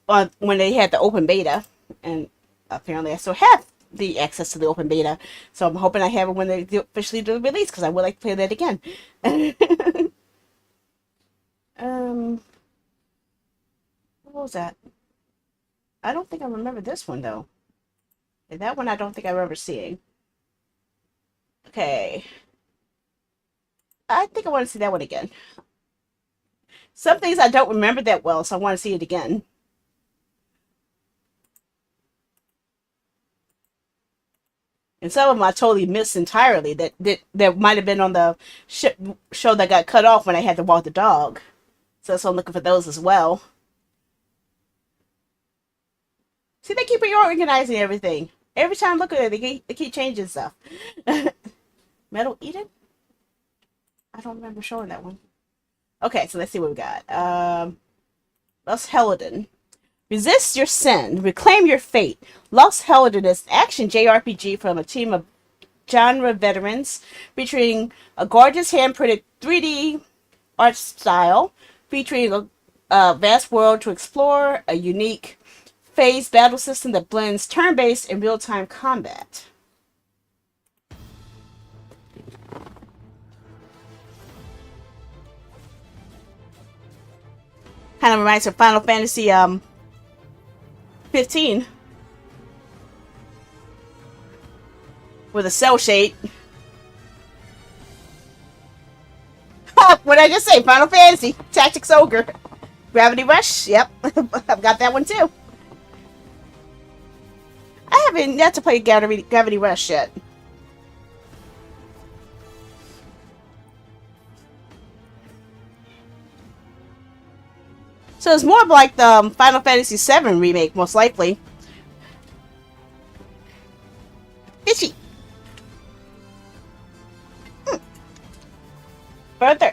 when they had the open beta. And apparently I still have the access to the open beta. So I'm hoping I have it when they officially do the release because I would like to play that again. What was that? I don't think I remember this one though. That one I don't think I remember seeing. Okay. I think I want to see that one again. Some things I don't remember that well, so I want to see it again. And some of them I totally missed entirely. That might have been on the show that got cut off when I had to walk the dog. So I'm looking for those as well. See, they keep reorganizing everything. Every time I look at it, they keep changing stuff. Metal Eden? I don't remember showing that one. Okay, so let's see what we got. Lost Helden. Resist your sin. Reclaim your fate. Lost Helden is an action JRPG from a team of genre veterans featuring a gorgeous hand-printed 3D art style, featuring a vast world to explore, a unique phase battle system that blends turn-based and real-time combat. Kind of reminds me of Final Fantasy 15 with a cell shade. What did I just say? Final Fantasy Tactics Ogre. Gravity Rush. Yep, I've got that one too. I haven't yet to play Gravity Rush yet. So it's more of like the Final Fantasy VII remake, most likely. Itchy. Further.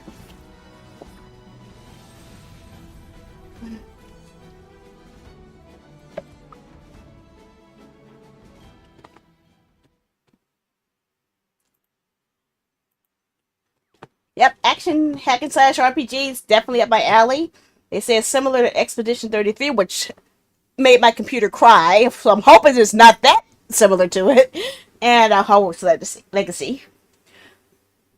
Yep, action hack and slash RPGs definitely up my alley. They say it's similar to Expedition 33, which made my computer cry. So I'm hoping it's not that similar to it. And Hogwarts Legacy.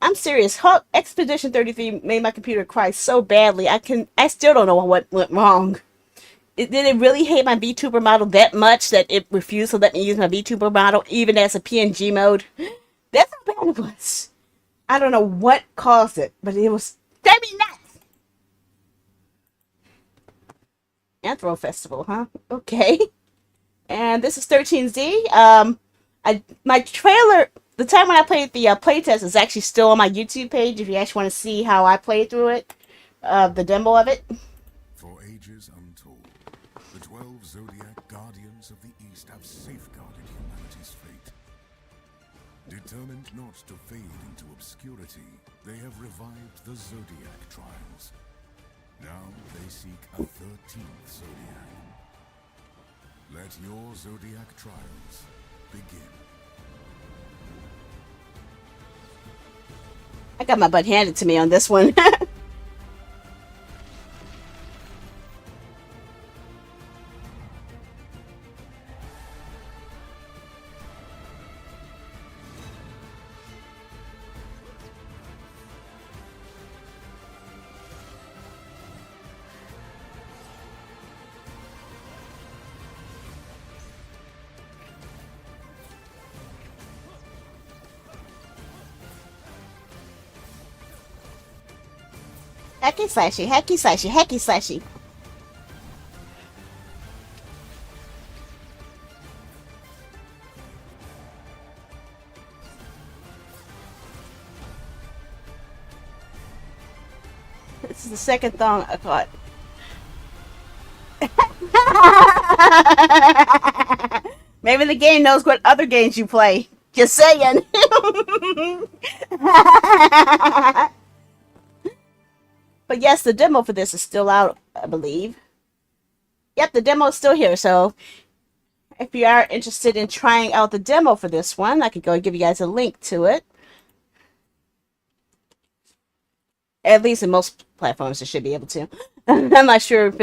I'm I'm serious. Hawk Expedition 33 made my computer cry so badly. I still don't know what went wrong. Did it really hate my VTuber model that much that it refused to let me use my VTuber model even as a PNG mode? That's how bad it was. I don't know what caused it, but it was driving me nuts. Anthro Festival, huh? Okay. And this is 13Z. My trailer, the time when I played the playtest is actually still on my YouTube page if you actually want to see how I played through it. The demo of it. For ages untold, the 12 Zodiac Guardians of the East have safeguarded humanity's fate. Determined not to fade into obscurity, they have revived the Zodiac Trials. Now they seek a 13th Zodiac. Let your Zodiac Trials begin. I got my butt handed to me on this one. Hacky slashy, hacky slashy, hacky slashy. This is the second thong I caught. Maybe the game knows what other games you play. Just saying. But yes, the demo for this is still out, I believe. Yep, the demo is still here. So if you are interested in trying out the demo for this one, I could go and give you guys a link to it. At least in most platforms, it should be able to. I'm not sure if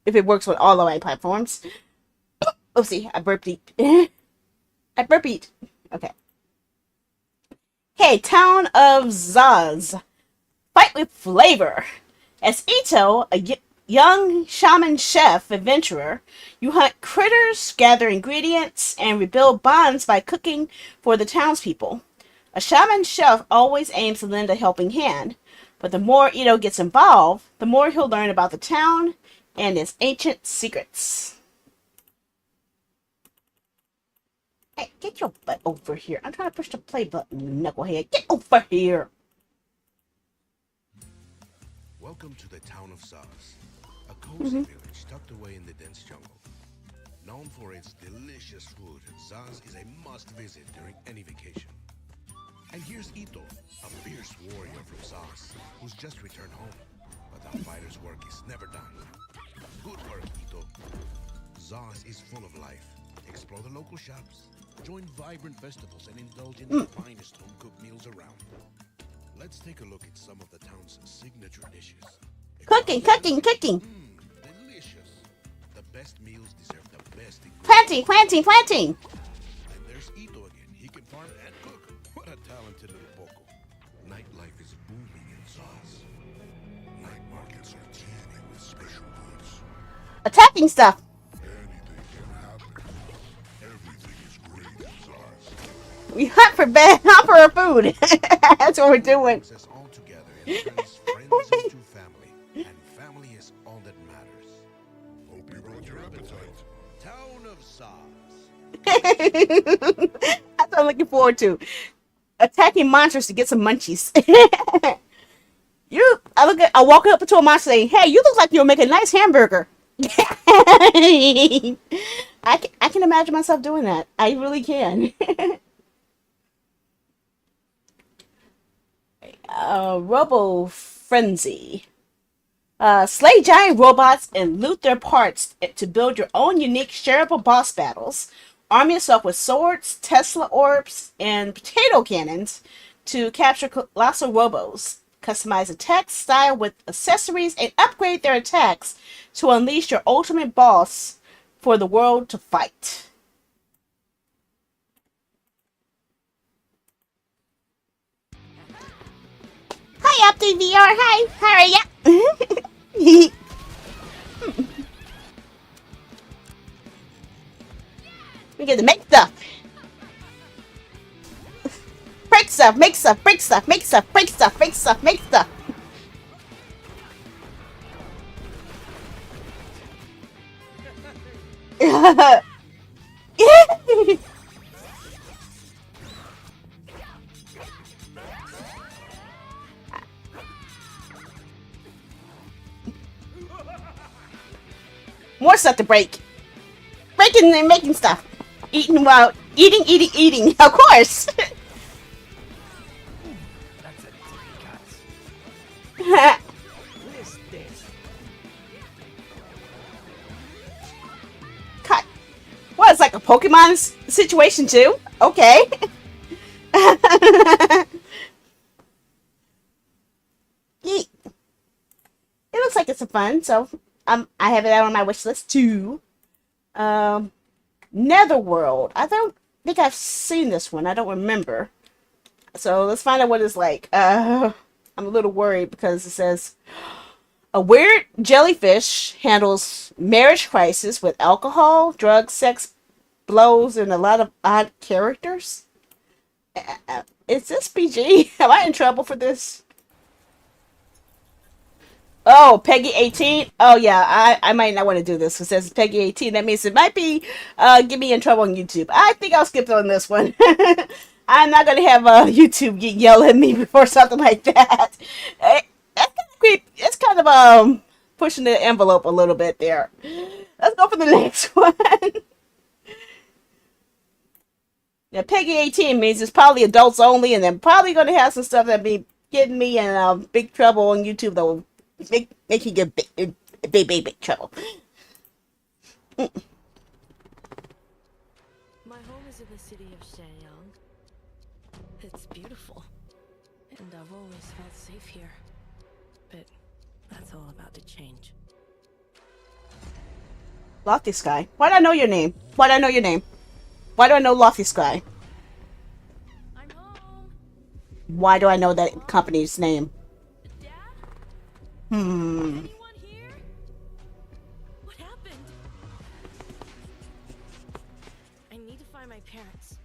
it works with all the right platforms. Oopsie, I burped. I burped. Okay. Hey, Town of Zaz. Fight with flavor. As Ito, a young shaman chef adventurer, you hunt critters, gather ingredients, and rebuild bonds by cooking for the townspeople. A shaman chef always aims to lend a helping hand, but the more Ito gets involved, the more he'll learn about the town and its ancient secrets. Hey, get your butt over here. I'm trying to push the play button, knucklehead. Get over here. Welcome to the town of Zaz, a cozy village tucked away in the dense jungle. Known for its delicious food, Zaz is a must-visit during any vacation. And here's Ito, a fierce warrior from Zaz, who's just returned home. But the fighter's work is never done. Good work, Ito. Zaz is full of life. Explore the local shops, join vibrant festivals, and indulge in the finest home-cooked meals around. Let's take a look at some of the town's signature dishes. Cooking. Delicious. The best meals deserve the best ingredients. Planting. And there's Ito again. He can farm and cook. What a talented little poco. Nightlife is booming in Zaz. Night markets are teeming with special goods. Attacking stuff. Anything can happen. Everything is great in Zaz. We hunt for our food. That's what we're doing. All together and turns friends into family. And family is all that matters. Hope you brought your appetite. Town of Zaz. That's what I'm looking forward to. Attacking monsters to get some munchies. I walk up to a monster saying, "Hey, you look like you'll make a nice hamburger." I can imagine myself doing that. I really can. Robo Frenzy. Slay giant robots and loot their parts to build your own unique shareable boss battles. Arm yourself with swords, Tesla orbs, and potato cannons to capture colossal robos. Customize attack style with accessories and upgrade their attacks to unleash your ultimate boss for the world to fight. Steve VR. Hi, how are ya? We get to make stuff. Break stuff, make stuff, break stuff, make stuff, break stuff, break stuff, make stuff. More stuff to break. Breaking and making stuff. Eating while eating. Of course. Cut. What? It's like a Pokemon situation too. Okay. Yeet. It looks like it's some fun, so I have it out on my wish list too. Netherworld. I don't think I've seen this one. I don't remember. So let's find out what it's like. I'm a little worried because it says a weird jellyfish handles marriage crisis with alcohol, drugs, sex, blows, and a lot of odd characters. Is this PG? Am I in trouble for this? Oh, Peggy 18? Oh, yeah, I might not want to do this. It says Peggy 18. That means it might be get me in trouble on YouTube. I think I'll skip on this one. I'm not going to have YouTube yell at me before something like that. That's kind of creepy. It's kind of pushing the envelope a little bit there. Let's go for the next one. Yeah, Peggy 18 means it's probably adults only, and then probably going to have some stuff that be getting me in big trouble on YouTube that will make you get big trouble. My home is in the city of Shenyang. It's beautiful, and I've always felt safe here. But that's all about to change. Lofty Sky. Why do I know your name? Why do I know your name? Why do I know Lofty Sky? I'm home. Why do I know that company's name? Anyone here? What happened? I need to find my parents.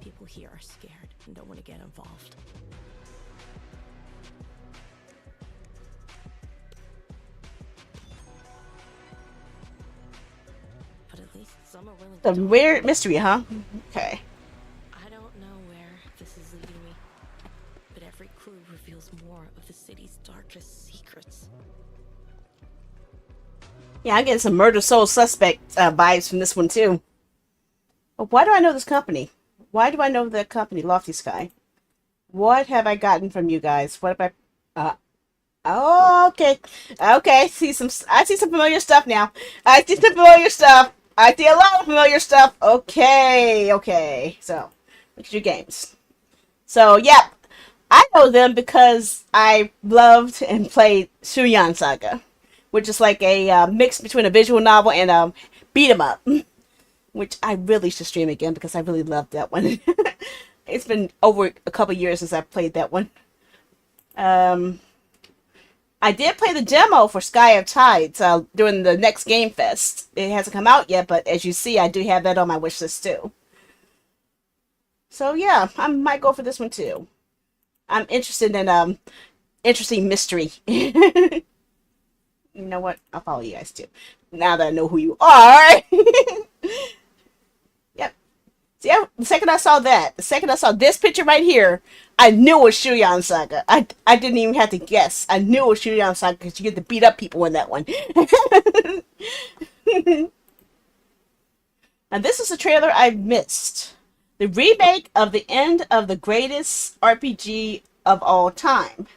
People here are scared and don't want to get involved. But at least some are willing to The weird mystery, huh? Okay. I don't know where this is leading me, but every clue reveals more of the city's darkest secrets. Yeah, I get some Murder Soul Suspect vibes from this one too. But why do I know this company? Why do I know the company, Lofty Sky? What have I gotten from you guys? What have I... oh, okay. Okay, I see some familiar stuff now. I see some familiar stuff. I see a lot of familiar stuff. Okay. So, look at your games. So, yeah. I know them because I loved and played Shuyan Saga, which is like a mix between a visual novel and a beat 'em up, which I really should stream again because I really loved that one. It's been over a couple years since I played that one. I did play the demo for Sky of Tides during the next Game Fest. It hasn't come out yet, but as you see, I do have that on my wish list too. So yeah, I might go for this one too. I'm interested in interesting mystery. You know what? I'll follow you guys too. Now that I know who you are. Yep. See, the second I saw this picture right here, I knew it was Shuyan Saga. I didn't even have to guess. I knew it was Shuyan Saga because you get to beat up people in that one. And this is a trailer I missed. The remake of the end of the greatest RPG of all time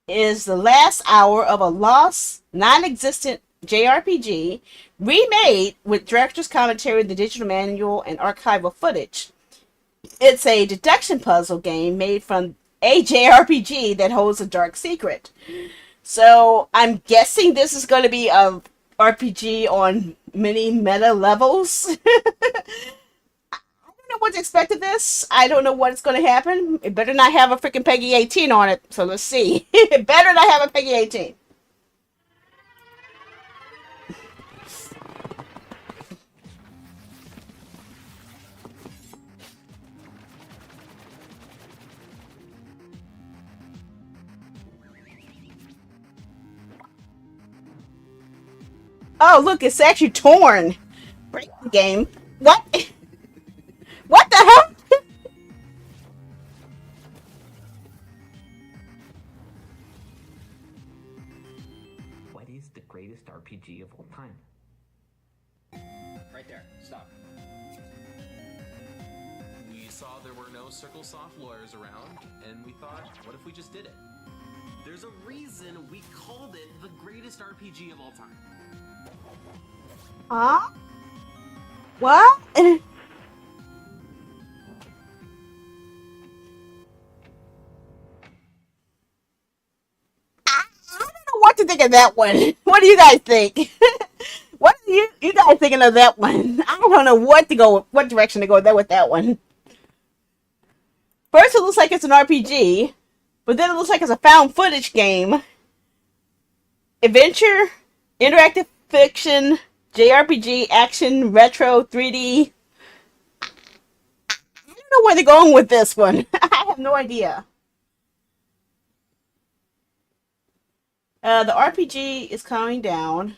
is the last hour of a lost, non-existent JRPG remade with director's commentary, the digital manual, and archival footage. It's a deduction puzzle game made from a JRPG that holds a dark secret. So I'm guessing this is going to be a RPG on many meta levels. I don't know what to expected this. I don't know what's going to happen. It better not have a freaking Peggy 18 on it. So let's see. It better not have a Peggy 18. Oh, look, it's actually torn. Break the game. What? What the hell? What is the greatest RPG of all time? Right there. Stop. We saw there were no Circle Soft lawyers around, and we thought, what if we just did it? There's a reason we called it the greatest RPG of all time. Huh? What? What to think of that one? What do you guys think? What are you guys thinking of that one? I don't know what direction to go there with that one. First, it looks like it's an RPG, but then it looks like it's a found footage game. Adventure, interactive fiction, JRPG, action, retro, 3D. I don't know where they're going with this one. I have no idea. The RPG is coming down.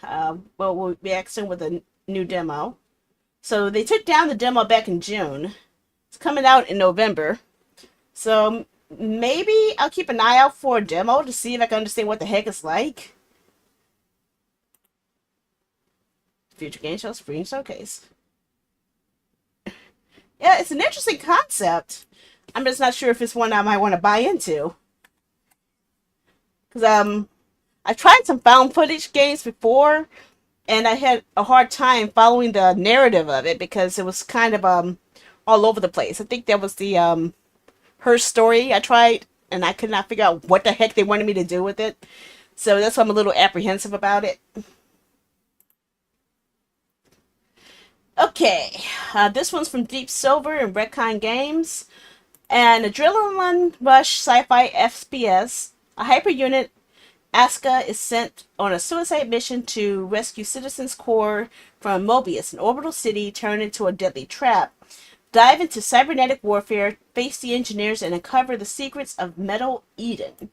Well, we'll be acting with a new demo. So they took down the demo back in June. It's coming out in November. So maybe I'll keep an eye out for a demo to see if I can understand what the heck it's like. Future Game Show Spring Showcase. Yeah, it's an interesting concept. I'm just not sure if it's one I might want to buy into. Because, I've tried some found footage games before, and I had a hard time following the narrative of it because it was kind of all over the place. I think that was the Her Story I tried, and I could not figure out what the heck they wanted me to do with it. So that's why I'm a little apprehensive about it. Okay, this one's from Deep Silver and Retcon Games. An adrenaline rush sci-fi FPS, a hyper unit Asuka is sent on a suicide mission to rescue Citizens Core from Mobius, an orbital city turned into a deadly trap. Dive into cybernetic warfare, face the engineers, and uncover the secrets of Metal Eden.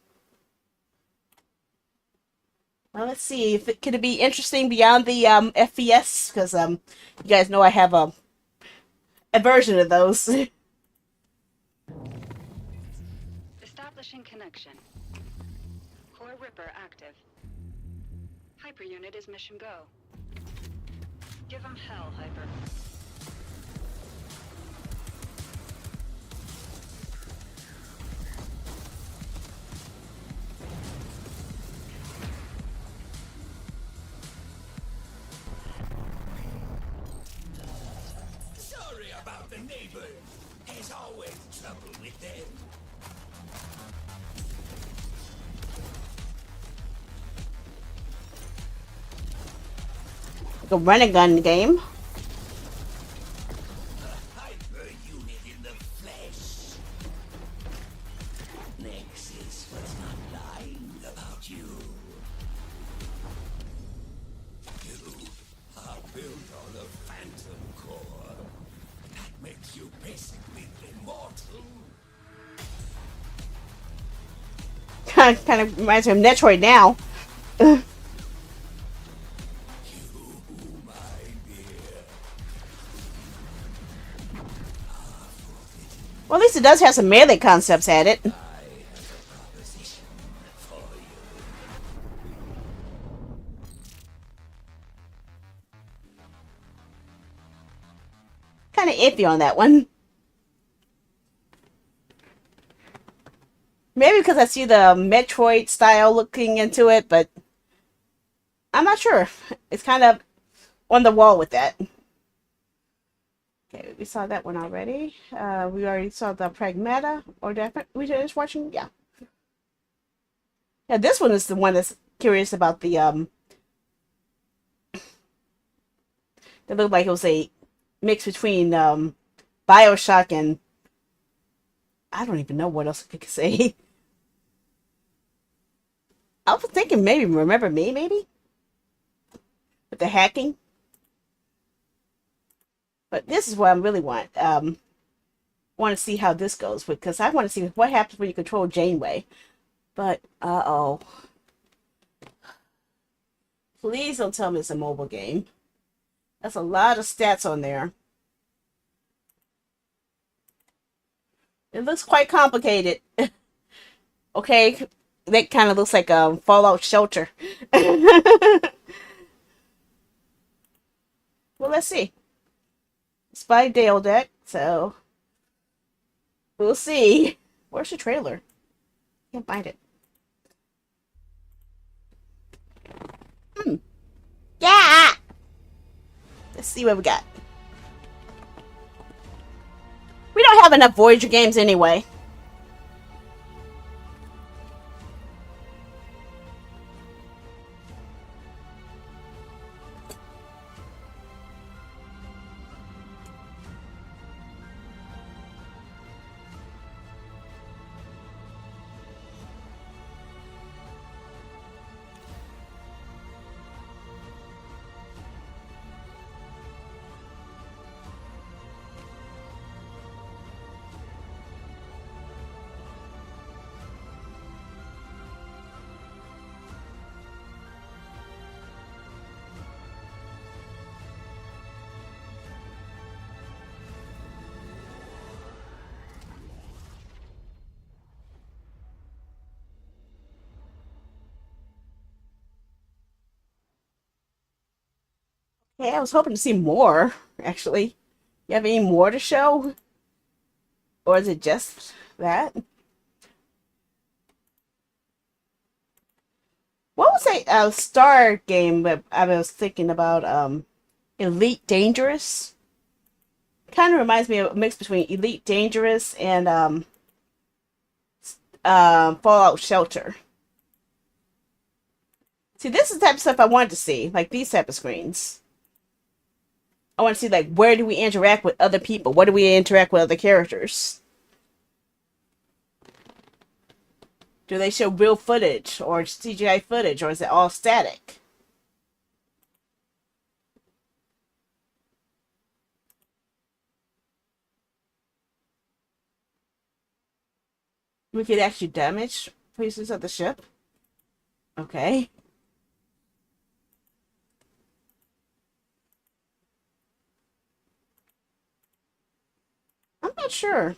Well, let's see if it could be interesting beyond the FGS, because you guys know I have a version of those. Establishing connection. Core Ripper active. Hyper unit is mission go. Give him hell, Hyper. Sorry about the neighbors. There's always trouble with them. A run and gun game. Hyper unit in the flesh. Nexus was not lying about you. You are built on a phantom core. That makes you basically immortal. Kind of reminds me of Metroid now. Well, at least it does have some melee concepts at it. Kind of iffy on that one. Maybe because I see the Metroid style looking into it, but I'm not sure. It's kind of on the wall with that. Okay, we saw that one already. We already saw the Pragmata, or that we just watching. Yeah. Yeah, this one is the one that's curious about the That looked like it was a mix between Bioshock, and I don't even know what else I could say. I was thinking maybe Remember Me, maybe? With the hacking. But this is what I really want. Want to see how this goes, because I want to see what happens when you control Janeway. But, uh-oh. Please don't tell me it's a mobile game. That's a lot of stats on there. It looks quite complicated. Okay, that kind of looks like a Fallout Shelter. Well, let's see. It's by Dale Deck, so we'll see. Where's the trailer? Can't find it. Yeah! Let's see what we got. We don't have enough Voyager games anyway. Yeah, I was hoping to see more, actually. You have any more to show? Or is it just that? What was a Star game that I was thinking about? Elite Dangerous? Kind of reminds me of a mix between Elite Dangerous and Fallout Shelter. See, this is the type of stuff I wanted to see, like these type of screens. I want to see, like, where do we interact with other people? What do we interact with other characters? Do they show real footage or CGI footage, or is it all static? We could actually damage pieces of the ship. Okay. I'm not sure.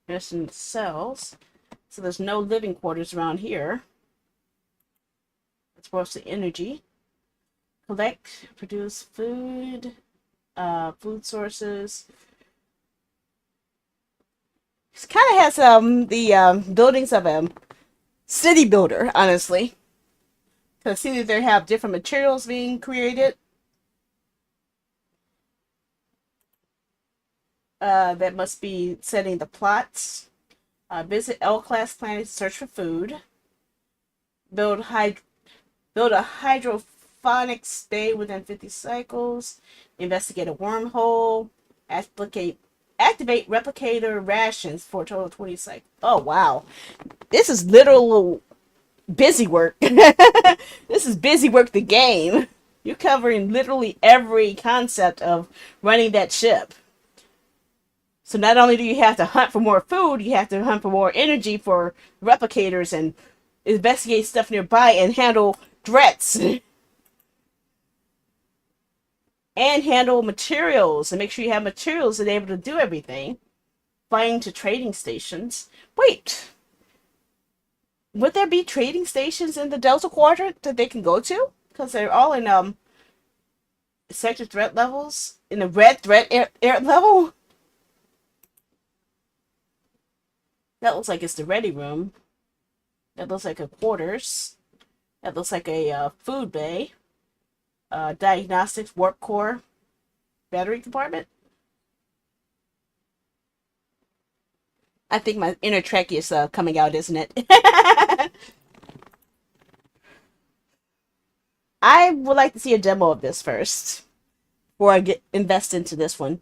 Just in the cells. So there's no living quarters around here. That's mostly energy. Collect, produce food, food sources. It kind of has the buildings of a city builder, honestly. Because see that they have different materials being created. That must be setting the plots. Visit L-class planet to search for food. Build a hydroponics bay within 50 cycles. Investigate a wormhole. Activate replicator rations for a total of 20 cycles. Oh, wow. This is literal busy work. This is busy work the game. You're covering literally every concept of running that ship. So not only do you have to hunt for more food, you have to hunt for more energy for replicators and investigate stuff nearby and handle threats. And handle materials and make sure you have materials that are able to do everything. Flying to trading stations. Wait. Would there be trading stations in the Delta Quadrant that they can go to? Because they're all in sector threat levels. In the red threat air level. That looks like it's the ready room. That looks like a quarters. That looks like a food bay. Diagnostics, warp core, battery compartment. I think my inner Trekkie is coming out, isn't it? I would like to see a demo of this first before I invest into this one,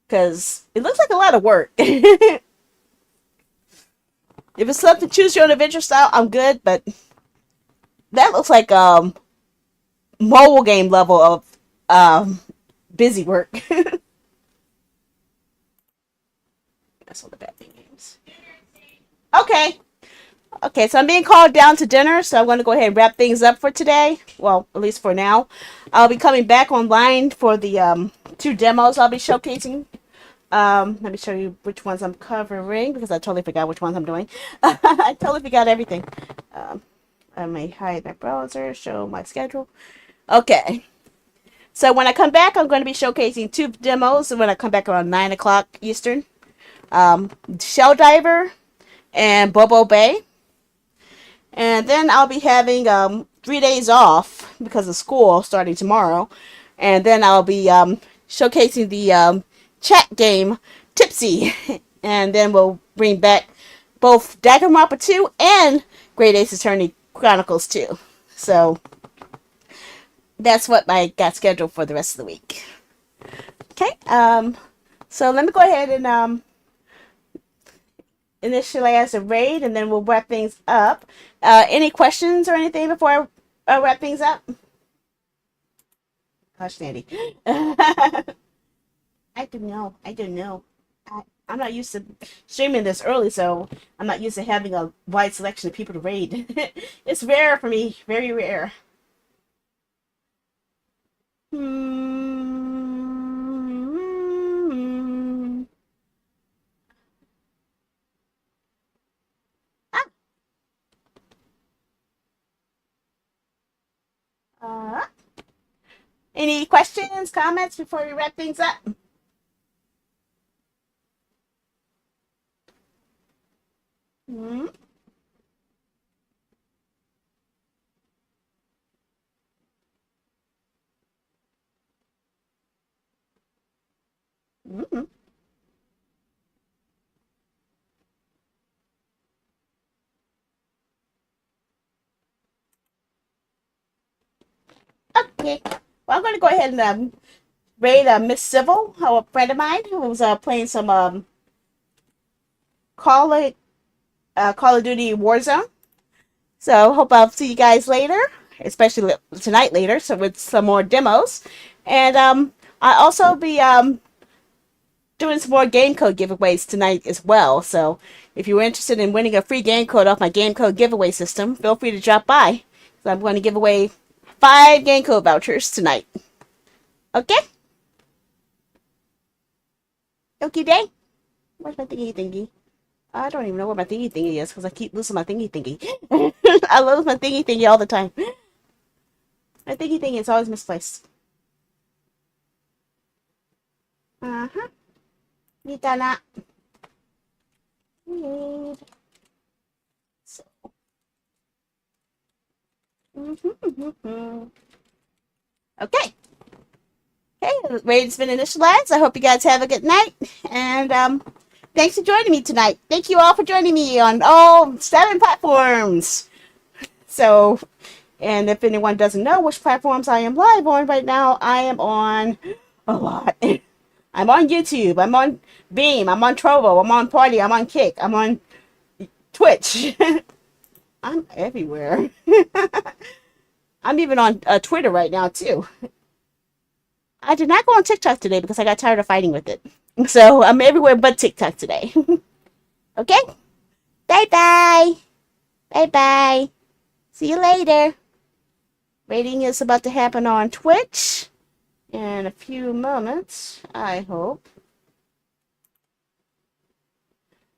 because it looks like a lot of work. If it's something choose your own adventure style, I'm good, but that looks like mobile game level of busy work. That's all the bad thing games. Okay. Okay, so I'm being called down to dinner, so I'm going to go ahead and wrap things up for today. Well, at least for now. I'll be coming back online for the 2 demos I'll be showcasing. Let me show you which ones I'm covering, because I totally forgot which ones I'm doing. I totally forgot everything. I may hide my browser, show my schedule. Okay. So when I come back, I'm going to be showcasing 2 demos when I come back around 9 o'clock Eastern. Shell Diver and Bobo Bay. And then I'll be having 3 days off because of school starting tomorrow. And then I'll be showcasing the chat game Tipsy. And then we'll bring back both Danganronpa 2 and Great Ace Attorney Chronicles 2. So that's what I got scheduled for the rest of the week. Okay, so let me go ahead and initialize the raid, and then we'll wrap things up. Any questions or anything before I wrap things up? Gosh, Sandy. I don't know. I'm not used to streaming this early, so I'm not used to having a wide selection of people to raid. It's rare for me. Very rare. Any questions, comments before we wrap things up? Mm-hmm. Mm-hmm. Okay. Well, I'm going to go ahead and raid Miss Civil, a friend of mine who was playing some Call of Duty Warzone. So hope I'll see you guys later, especially tonight later, so with some more demos. And I'll also be doing some more game code giveaways tonight as well. So if you're interested in winning a free game code off my game code giveaway system, feel free to drop by. So I'm going to give away 5 game code vouchers tonight. Okay? Okie day. Where's my thingy? I don't even know where my thingy is because I keep losing my thingy. I lose my thingy all the time. My thingy is always misplaced. Uh-huh. Need that. So. Okay. Okay, the raid's been initialized. I hope you guys have a good night. And thanks for joining me tonight. Thank you all for joining me on all 7 platforms. So, and if anyone doesn't know which platforms I am live on right now, I am on a lot. I'm on YouTube. I'm on Beam. I'm on Trovo. I'm on Party. I'm on Kick. I'm on Twitch. I'm everywhere. I'm even on Twitter right now, too. I did not go on TikTok today because I got tired of fighting with it. So I'm everywhere but TikTok today. Okay? Bye-bye. Bye-bye. See you later. Rating is about to happen on Twitch in a few moments, I hope.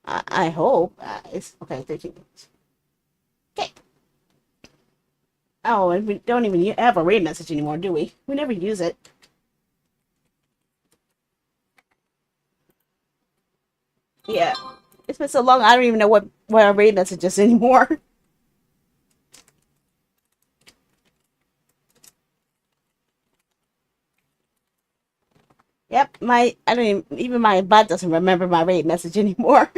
I hope. It's okay, 13 minutes. Okay. Oh, and we don't even have a raid message anymore, do we? We never use it. Yeah. It's been so long, I don't even know what our raid message is anymore. Yep, I don't even my bot doesn't remember my raid message anymore.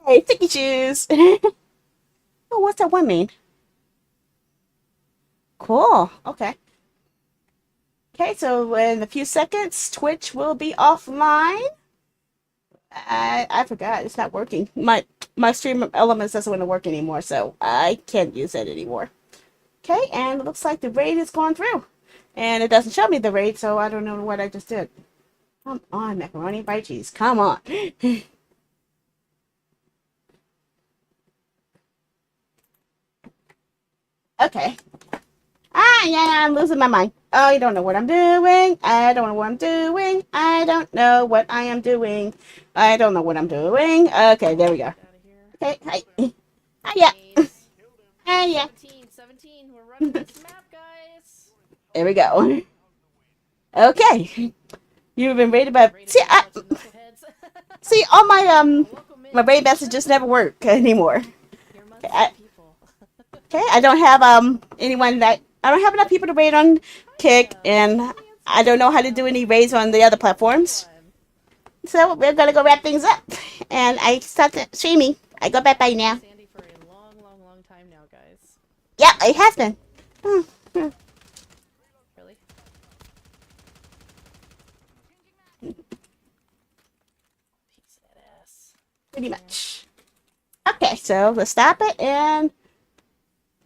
Hey, Sticky Shoes! Oh, what's that 1 mean? Cool, okay. Okay, so in a few seconds, Twitch will be offline. I forgot. It's not working. My stream elements doesn't want to work anymore, so I can't use it anymore. Okay, and it looks like the raid is going through. And it doesn't show me the raid, so I don't know what I just did. Come on, macaroni and fried cheese. Come on. Okay. Yeah, I'm losing my mind. I don't know what I'm doing. I don't know what I'm doing. I don't know what I am doing. I don't know what I'm doing. Okay, there we go. Okay, hi. Hiya. Hiya. 17, we're running this map, guys. There we go. Okay. You've been rated by... See, all my raid messages never work anymore. Okay, I don't have anyone that... I don't have enough people to raid on Kick, and I don't know how to do any raids on the other platforms. So we're gonna go wrap things up, and I start streaming. I go bye now. Sandy for a long time now, guys. Yeah, it has been. Really? Piece of that ass. Pretty much. Okay, so let's stop it, and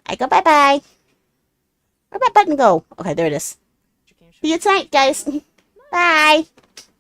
I go bye. Where'd my button go? Okay, there it is. See you tonight, guys. Bye.